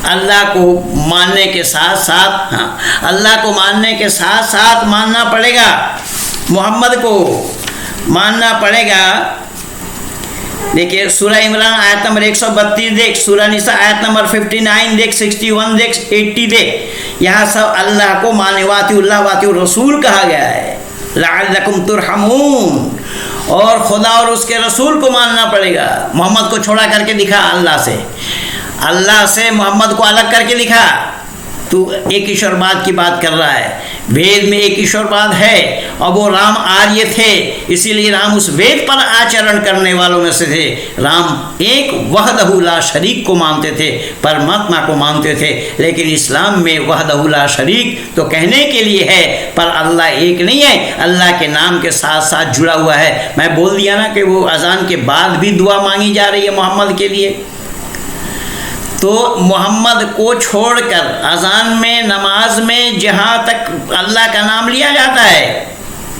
अल्लाह को मानने के साथ साथ, हाँ, अल्लाह को मानने के साथ साथ मानना पड़ेगा, मोहम्मद को मानना पड़ेगा। देखिए सूरह इमरान आयत नंबर 132 देख, सूरह निसा आयत नंबर 59 देख, 61 देख, 80 देख, यहाँ सब अल्लाह को माने, वातिउल्लाह वातिउर रसूल कहा गया है, लअल्लकुम तुरहमून। और खुदा और उसके रसूल को मानना पड़ेगा। मोहम्मद को छोड़ा करके दिखा अल्लाह से मोहम्मद को अलग करके दिखा। तू एक ईश्वरवाद की बात कर रहा है, वेद में एक ईश्वरवाद है, और वो राम आर्य थे, इसीलिए राम उस वेद पर आचरण करने वालों में से थे। राम एक वहदहू ला शरीक को मानते थे, परमात्मा को मानते थे। लेकिन इस्लाम में वहदहू ला शरीक तो कहने के लिए है, पर अल्लाह एक नहीं है, अल्लाह के नाम के साथ साथ जुड़ा हुआ है। मैं बोल दिया ना कि वो अजान के बाद भी दुआ मांगी जा रही है मोहम्मद के लिए। तो मोहम्मद को छोड़कर अजान में, नमाज में जहाँ तक अल्लाह का नाम लिया जाता है,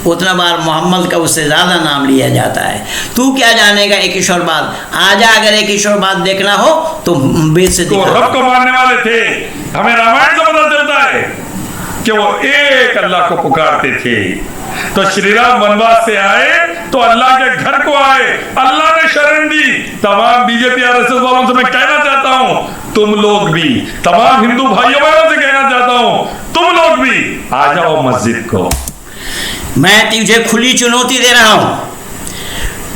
उतना बार मोहम्मद का उससे ज़्यादा नाम लिया जाता है। तू क्या जानेगा एक ईश्वरवाद? आजा, अगर एक ईश्वरवाद देखना हो तो वेद से तो रब को मानने वाले थे। हमें रामायण से पता चलता है कि वो एक अल्लाह को पुकारते थे। तो श्री राम वनवास से आए तो अल्लाह के घर को आए, अल्लाह ने शरण दी। तमाम बीजेपी आरएसएस वालों से मैं कहना चाहता हूं, तुम लोग भी, तमाम हिंदू भाइयों बहनों से कहना चाहता हूं, तुम लोग भी आ जाओ मस्जिद को। मैं तुझे खुली चुनौती दे रहा हूं,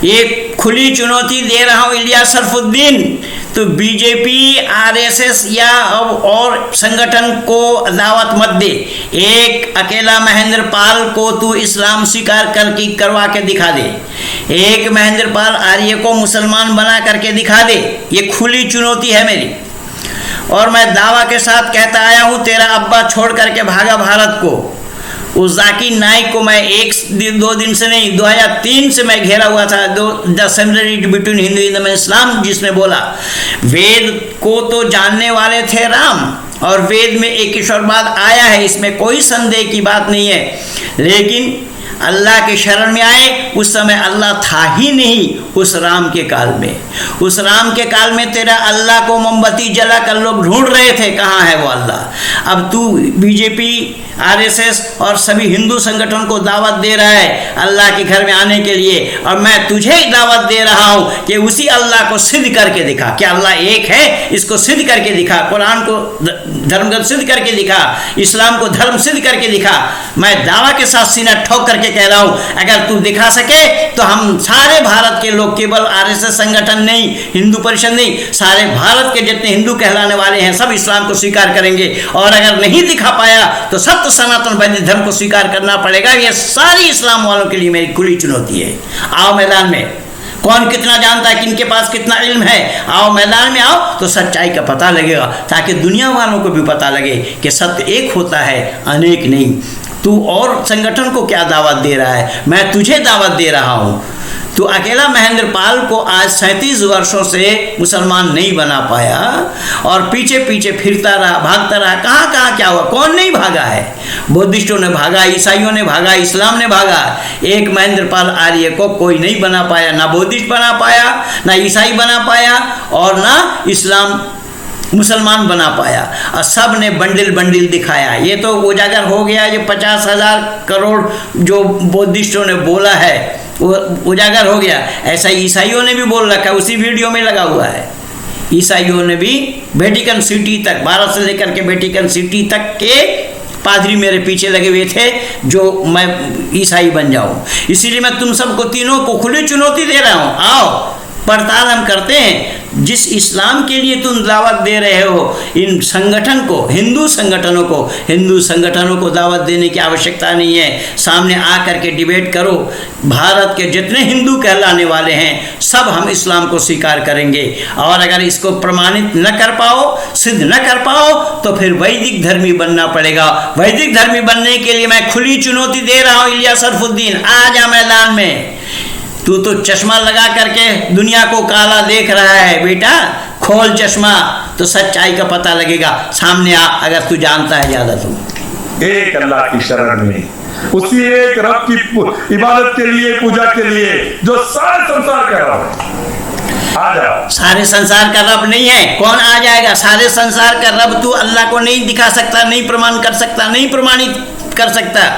एक खुली चुनौती दे रहा हूं इलियास सरफुद्दीन। तो बीजेपी आरएसएस या और संगठन को दावत मत दे। एक अकेला महेंद्र पाल को तू इस्लाम स्वीकार करवा के दिखा दे, एक महेंद्र पाल आर्य को मुसलमान बना करके दिखा दे। ये खुली चुनौती है मेरी, और मैं दावा के साथ कहता आया हूँ, तेरा अब्बा छोड़ करके भागा भारत को। उस जाकिर नाइक को मैं दो दिन से नहीं, 2003 से मैं घेरा हुआ था, the similarity between Hinduism and Islam, जिसने बोला वेद को तो जानने वाले थे राम, और वेद में एक ईश्वरवाद आया है, इसमें कोई संदेह की बात नहीं है। लेकिन अल्लाह के शरण में आए, उस समय अल्लाह था ही नहीं। उस राम के काल में, उस राम के काल में तेरा अल्लाह को मोमबत्ती जला कर लोग ढूंढ रहे थे, कहाँ है वो अल्लाह। अब तू बीजेपी आरएसएस और सभी हिंदू संगठन को दावत दे रहा है अल्लाह के घर में आने के लिए, और मैं तुझे दावत दे रहा हूँ कि उसी अल्लाह को सिद्ध करके दिखा कि अल्लाह एक है, इसको सिद्ध करके दिखा। कुरान को धर्मग्रंथ सिद्ध करके दिखा, इस्लाम को धर्म सिद्ध करके दिखा। मैं दावा के साथ सीना ठोक करके कह रहा हूँ, अगर तू दिखा सके तो हम सारे भारत के लोग, केवल आरएसएस संगठन नहीं, हिंदू परिषद नहीं, सारे भारत के जितने हिंदू कहलाने वाले हैं सब इस्लाम को स्वीकार करेंगे। और अगर नहीं दिखा पाया तो सत्य सनातन वैदिक धर्म को स्वीकार करना पड़ेगा। ये सारी इस्लाम वालों के लिए मेरी खुली चुनौती है। आओ मैदान में, कौन कितना जानता है, किनके पास कितना इल्म है, आओ मैदान में आओ, तो सच्चाई का पता लगेगा, ताकि दुनिया वालों को भी पता लगे कि सत्य एक होता है, अनेक नहीं। तू और संगठन को क्या दावत दे रहा है? मैं तुझे दावत दे रहा हूँ। तो अकेला महेंद्र पाल को आज 37 वर्षों से मुसलमान नहीं बना पाया और पीछे पीछे फिरता रहा, भागता रहा। कहाँ कहाँ क्या हुआ, कौन नहीं भागा है? बुद्धिस्टों ने भागा, ईसाइयों ने भागा, इस्लाम ने भागा। एक महेंद्र पाल आर्य को कोई नहीं बना पाया, ना बुद्धिस्ट बना पाया, ना ईसाई बना पाया और ना इस्लाम मुसलमान बना पाया। और सब ने बंडल बंडल दिखाया। ये तो उजागर हो गया, जो 50,000 करोड़ जो बुद्धिस्टों ने बोला है वो उजागर हो गया। ऐसा ईसाइयों ने भी बोल रखा है, उसी वीडियो में लगा हुआ है। ईसाइयों ने भी वेटिकन सिटी तक, भारत से लेकर के वेटिकन सिटी तक के पादरी मेरे पीछे लगे हुए थे जो मैं ईसाई बन जाऊं। इसीलिए मैं तुम सबको तीनों को खुली चुनौती दे रहा हूं, आओ पड़ताल हम करते हैं। जिस इस्लाम के लिए तुम दावत दे रहे हो, इन संगठन को, हिंदू संगठनों को दावत देने की आवश्यकता नहीं है। सामने आकर के डिबेट करो। भारत के जितने हिंदू कहलाने वाले हैं सब हम इस्लाम को स्वीकार करेंगे। और अगर इसको प्रमाणित न कर पाओ, सिद्ध न कर पाओ, तो फिर वैदिक धर्मी बनना पड़ेगा। वैदिक धर्मी बनने के लिए मैं खुली चुनौती दे रहा हूँ। इलियास सरफुद्दीन, आ जा मैदान में। तू तो चश्मा लगा करके दुनिया को काला देख रहा है बेटा, खोल चश्मा तो सच्चाई का पता लगेगा। सामने आ, अगर तू जानता है ज्यादा। तू एक अल्लाह की शरण में, उसी एक रब की इबादत के लिए, पूजा के लिए जो सारे संसार का रब है। आ जाओ। सारे संसार का रब नहीं है, कौन आ जाएगा? सारे संसार का रब तू अल्लाह को नहीं दिखा सकता, नहीं प्रमाण कर सकता, नहीं प्रमाणित कर सकता।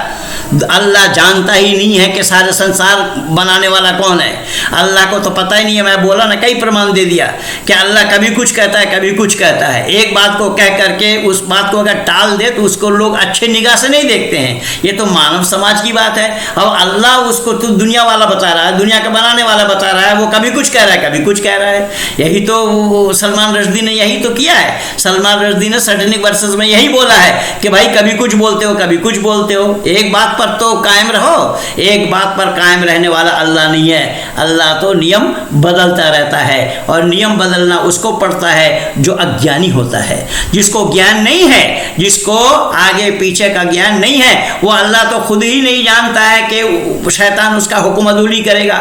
अल्लाह जानता ही नहीं है कि सारे संसार बनाने वाला कौन है। अल्लाह को तो पता ही नहीं है। मैं बोला ना, कई प्रमाण दे दिया कि अल्लाह कभी कुछ कहता है, कभी कुछ कहता है। एक बात को कह करके उस बात को अगर टाल दे तो उसको लोग अच्छे निगाह से नहीं देखते हैं। ये तो मानव समाज की बात है। अब अल्लाह उसको तो दुनिया वाला बता रहा है, दुनिया का बनाने वाला बता रहा है। वो कभी कुछ कह रहा है, कभी कुछ कह रहा है। यही तो सलमान रश्दी ने यही तो किया है। सलमान रश्दी ने सैटेनिक वर्सेस में यही बोला है कि भाई कभी कुछ बोलते हो, कभी कुछ बोलते हो। एक बात पर तो कायम रहो। एक बात पर कायम रहने वाला अल्लाह नहीं है। अल्लाह तो नियम बदलता रहता है और नियम बदलना उसको पड़ता है जो अज्ञानी होता है, जिसको ज्ञान नहीं है, जिसको आगे पीछे का ज्ञान नहीं है। वो अल्लाह तो खुद ही नहीं जानता है कि शैतान उसका हुक्मदुली करेगा।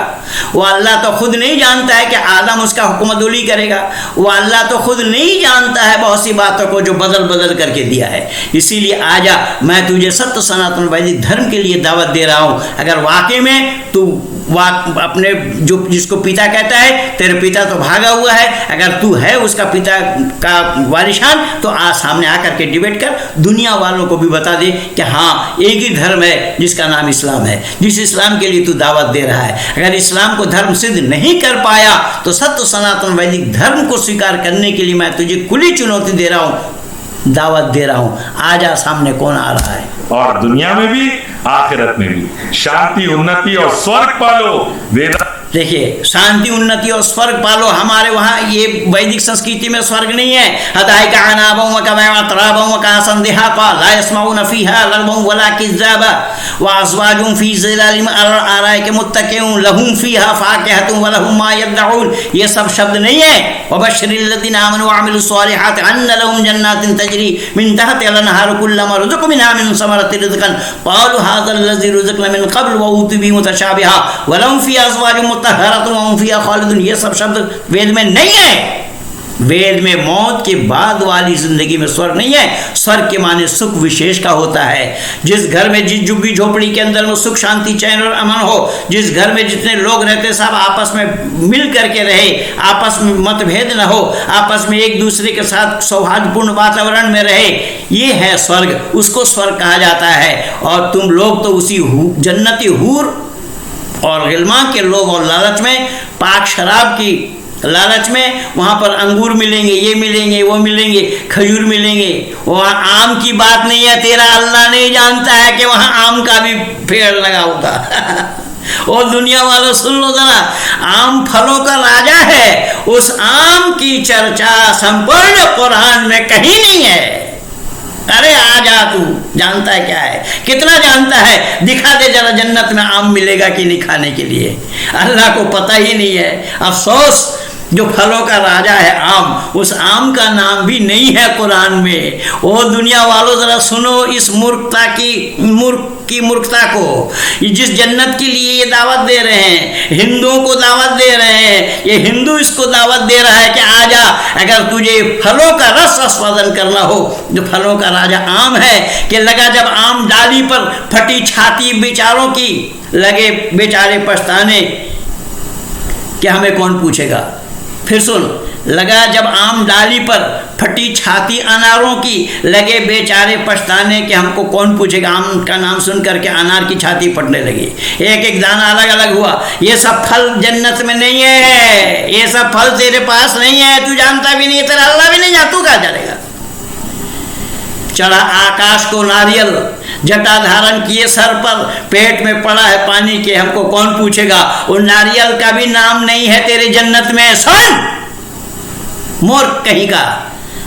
वो अल्लाह तो खुद नहीं जानता है कि आदम उसका हुक्मदुली करेगा। वो अल्लाह तो खुद नहीं जानता है बहुत सी बातों को जो बदल बदल करके दिया है। इसीलिए आजा, मैं तुझे सत्य सनातन वैदिक धर्म के लिए दावत दे रहा हूं। अगर वाकई में तू अपने जो जिसको पिता कहता है, तेरे पिता तो भागा हुआ है, अगर तू है उसका पिता का वारिशान, तो आज सामने आकर के डिबेट कर, दुनिया वालों को भी बता दे कि हाँ एक ही धर्म है जिसका नाम इस्लाम है, जिस इस्लाम के लिए तू दावत दे रहा है। अगर इस्लाम को धर्म सिद्ध नहीं कर पाया तो सत्य सनातन वैदिक धर्म को स्वीकार करने के लिए मैं तुझे खुली चुनौती दे रहा हूँ, दावत दे रहा हूँ। आजा, सामने कौन आ रहा है। और दुनिया में भी आखिरत में भी शांति, उन्नति और स्वर्ग पालो। वेद देखिए, शांति, उन्नति और स्वर्ग पालो। हमारे वहाँ ये वैदिक संस्कृति में स्वर्ग नहीं है। हदाई का अनाबम का वैतराबम का संदेहा का ला यस्माउन फीहा लगबम वला किज़ाबा व अज़वाजुम फी ज़िलालिम अराय के मुत्तक़िऊन लहुम फीहा फाकिहतुन व लहुम मा यदऊन। ये सब शब्द नहीं है। वबश्शिरिल लज़ीना आमनु व अमिलुस सालिहाति अन्ना लहुम जन्नातिन तजरी मिन तहतिहा अल-अनहारु कुल्लमा रुज़िक़ू मिनहा मिन समरति रिज़क़न क़ालू हाज़ा लज़ी रुज़िक़ना मिन क़ब्ल व ऊतू बिही मुतशाबिहा व लहुम फीहा अज़वाजुम ये सब शब्द वेद में नहीं है। वेद में मौत के बाद वाली जिंदगी में स्वर्ग नहीं है। स्वर्ग के माने सुख विशेष का होता है। जिस घर में, जिस झुग्गी झोपड़ी के अंदर में सुख शांति चैन और अमन हो, जिस घर में जितने लोग रहते सब आपस में मिल करके रहे, आपस में मतभेद न हो, आपस में एक दूसरे के साथ सौहार्दपूर्ण वातावरण में रहे, ये है स्वर्ग। उसको स्वर्ग कहा जाता है। और तुम लोग तो उसी जन्नती हूर और गिलमा के लोग और लालच में, पाक शराब की लालच में, वहाँ पर अंगूर मिलेंगे, ये मिलेंगे, वो मिलेंगे, खजूर मिलेंगे। वहाँ आम की बात नहीं है। तेरा अल्लाह नहीं जानता है कि वहाँ आम का भी पेड़ लगा होगा। और दुनिया वालों सुन लो जरा, आम फलों का राजा है। उस आम की चर्चा संपूर्ण कुरान में कहीं नहीं है। अरे आ जा, तू जानता है क्या है, कितना जानता है, दिखा दे जरा जन्नत में आम मिलेगा कि नहीं खाने के लिए। अल्लाह को पता ही नहीं है। अफसोस, जो फलों का राजा है आम, उस आम का नाम भी नहीं है कुरान में। ओ दुनिया वालों जरा सुनो इस मूर्ख की मूर्खता को। जिस जन्नत के लिए ये दावत दे रहे हैं, हिंदुओं को दावत दे रहे हैं, ये हिंदू इसको दावत दे रहा है कि आजा, अगर तुझे फलों का रस आस्वादन करना हो, जो फलों का राजा आम है, कि लगा जब आम डाली पर फटी छाती बेचारों की, लगे बेचारे पछताने कि हमें कौन पूछेगा। फिर सुन, लगा जब आम डाली पर फटी छाती अनारों की, लगे बेचारे पछताने कि हमको कौन पूछेगा। आम का नाम सुन करके अनार की छाती फटने लगी, एक एक दाना अलग अलग हुआ। ये सब फल जन्नत में नहीं है, ये सब फल तेरे पास नहीं है, तू जानता भी नहीं है, तेरा अल्लाह भी नहीं जानता, तू कहाँ जानेगा। चढ़ा आकाश को नारियल, जटा धारण किए सर पर, पेट में पड़ा है पानी के, हमको कौन पूछेगा। वो नारियल का भी नाम नहीं है तेरे जन्नत में। सुन मूर्ख कहीं का,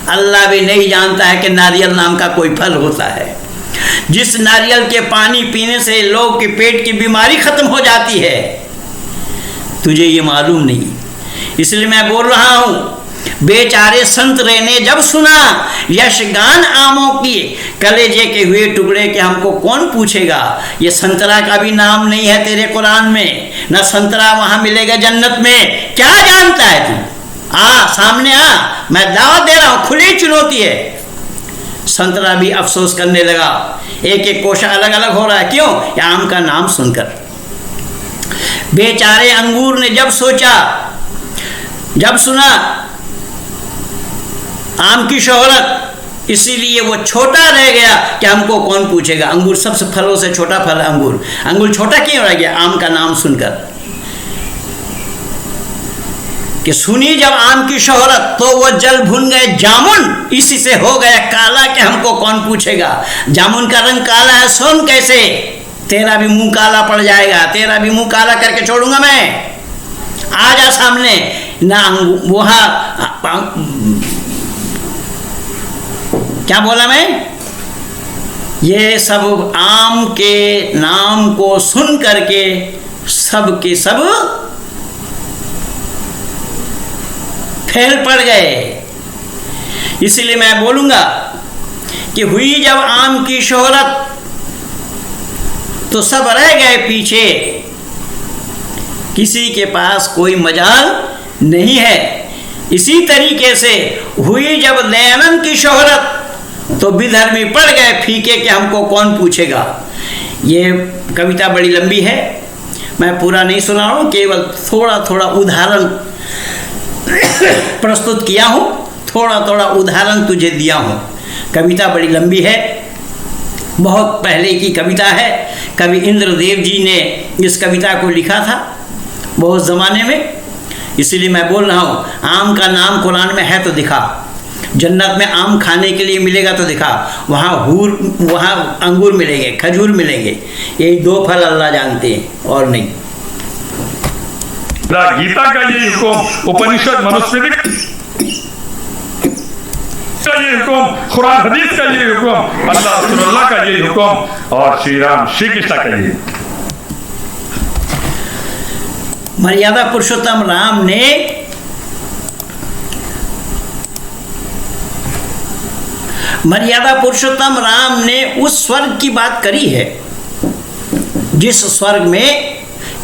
अल्लाह भी नहीं जानता है कि नारियल नाम का कोई फल होता है। जिस नारियल के पानी पीने से लोग के पेट की बीमारी खत्म हो जाती है, तुझे ये मालूम नहीं। इसलिए मैं बोल रहा हूं, बेचारे संतरे ने जब सुना यशगान आमों की, कलेजे के हुए टुकड़े के हमको कौन पूछेगा। ये संतरा का भी नाम नहीं है तेरे कुरान में, न संतरा वहां मिलेगा जन्नत में। क्या जानता है तू? आ सामने आ, मैं दावत दे रहा हूं, खुली चुनौती है। संतरा भी अफसोस करने लगा, एक एक कोशा अलग अलग हो रहा है। क्यों? आम का नाम सुनकर। बेचारे अंगूर ने जब सोचा, जब सुना आम की शोहरत, इसीलिए वो छोटा रह गया कि हमको कौन पूछेगा। अंगूर सबसे फलों से छोटा फल है अंगूर। अंगूर छोटा क्यों रह गया? आम का नाम सुनकर। कि सुनी जब आम की शोहरत, तो वो जल भुन गए जामुन, इसी से हो गया काला कि हमको कौन पूछेगा। जामुन का रंग काला है, सुन कैसे, तेरा भी मुंह काला पड़ जाएगा, तेरा भी मुंह काला करके छोड़ूंगा मैं। आ जा सामने ना। वहां क्या बोला मैं? ये सब आम के नाम को सुन करके सब के सब फेल पड़ गए। इसलिए मैं बोलूंगा कि हुई जब आम की शोहरत, तो सब रह गए पीछे, किसी के पास कोई मजाल नहीं है। इसी तरीके से हुई जब दयानंद की शोहरत, तो विधर्मी पड़ गए फीके कि हमको कौन पूछेगा। ये कविता बड़ी लंबी है, मैं पूरा नहीं सुना रहा हूँ, केवल थोड़ा थोड़ा उदाहरण प्रस्तुत किया हूँ, थोड़ा थोड़ा उदाहरण तुझे दिया हूँ। कविता बड़ी लंबी है, बहुत पहले की कविता है। कवि इंद्रदेव जी ने इस कविता को लिखा था बहुत ज़माने में। इसीलिए मैं बोल रहा हूँ, आम का नाम कुरान में है तो दिखा, जन्नत में आम खाने के लिए मिलेगा तो दिखा, वहाँ अंगूर मिलेंगे, खजूर मिलेंगे। यही दो फल अल्लाह जानते हैं और नहीं। गीता का ये हुक्म, उपनिषद मनुस्मृति का ये हुक्म, कुरान हदीस का ये हुक्म, अल्लाह रसूलुल्लाह का ये हुक्म, और श्री राम श्री कृष्ण का ये। मर्यादा पुरुषोत्तम राम ने मर्यादा पुरुषोत्तम राम ने उस स्वर्ग की बात करी है जिस स्वर्ग में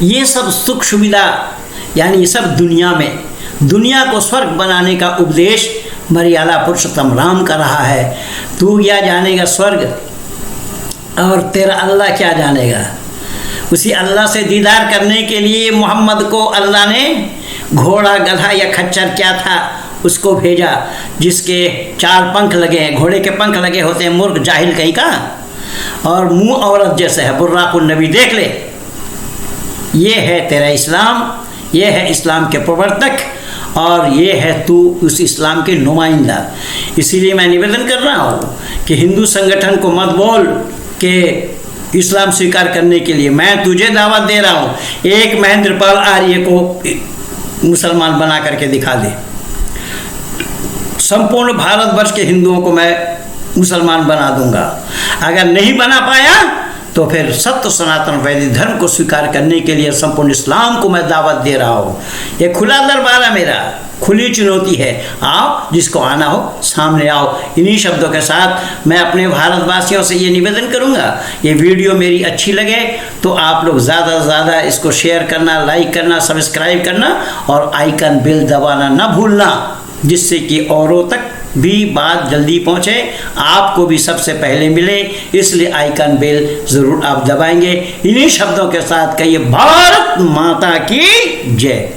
ये सब सुख सुविधा, यानी ये सब दुनिया में, दुनिया को स्वर्ग बनाने का उपदेश मर्यादा पुरुषोत्तम राम का रहा है। तू क्या जानेगा स्वर्ग, और तेरा अल्लाह क्या जानेगा। उसी अल्लाह से दीदार करने के लिए मोहम्मद को अल्लाह ने घोड़ा, गधा या खच्चर क्या था उसको भेजा, जिसके 4 पंख लगे हैं, घोड़े के पंख लगे होते हैं, मूर्ख जाहिल कहीं का, और मुंह औरत जैसे है, बुर्राकुन नबी। देख ले, ये है तेरा इस्लाम, ये है इस्लाम के प्रवर्तक, और ये है तू उस इस्लाम के नुमाइंदा। इसीलिए मैं निवेदन कर रहा हूँ कि हिंदू संगठन को मत बोल के इस्लाम स्वीकार करने के लिए। मैं तुझे दावत दे रहा हूँ, एक महेंद्र पाल आर्य को मुसलमान बना करके दिखा दे। संपूर्ण भारतवर्ष के हिंदुओं को मैं मुसलमान बना दूंगा। अगर नहीं बना पाया तो फिर सत्य सनातन वैदिक धर्म को स्वीकार करने के लिए संपूर्ण इस्लाम को मैं दावत दे रहा हूँ। ये खुला दरबार है मेरा, खुली चुनौती है, आओ जिसको आना हो सामने आओ। इन्हीं शब्दों के साथ मैं अपने भारतवासियों से ये निवेदन करूँगा, ये वीडियो मेरी अच्छी लगे तो आप लोग ज़्यादा से ज़्यादा इसको शेयर करना, लाइक करना, सब्सक्राइब करना और आइकन बेल दबाना ना भूलना, जिससे कि औरों तक भी बात जल्दी पहुँचे, आपको भी सबसे पहले मिले, इसलिए आइकन बेल ज़रूर आप दबाएंगे। इन्हीं शब्दों के साथ कहिए भारत माता की जय।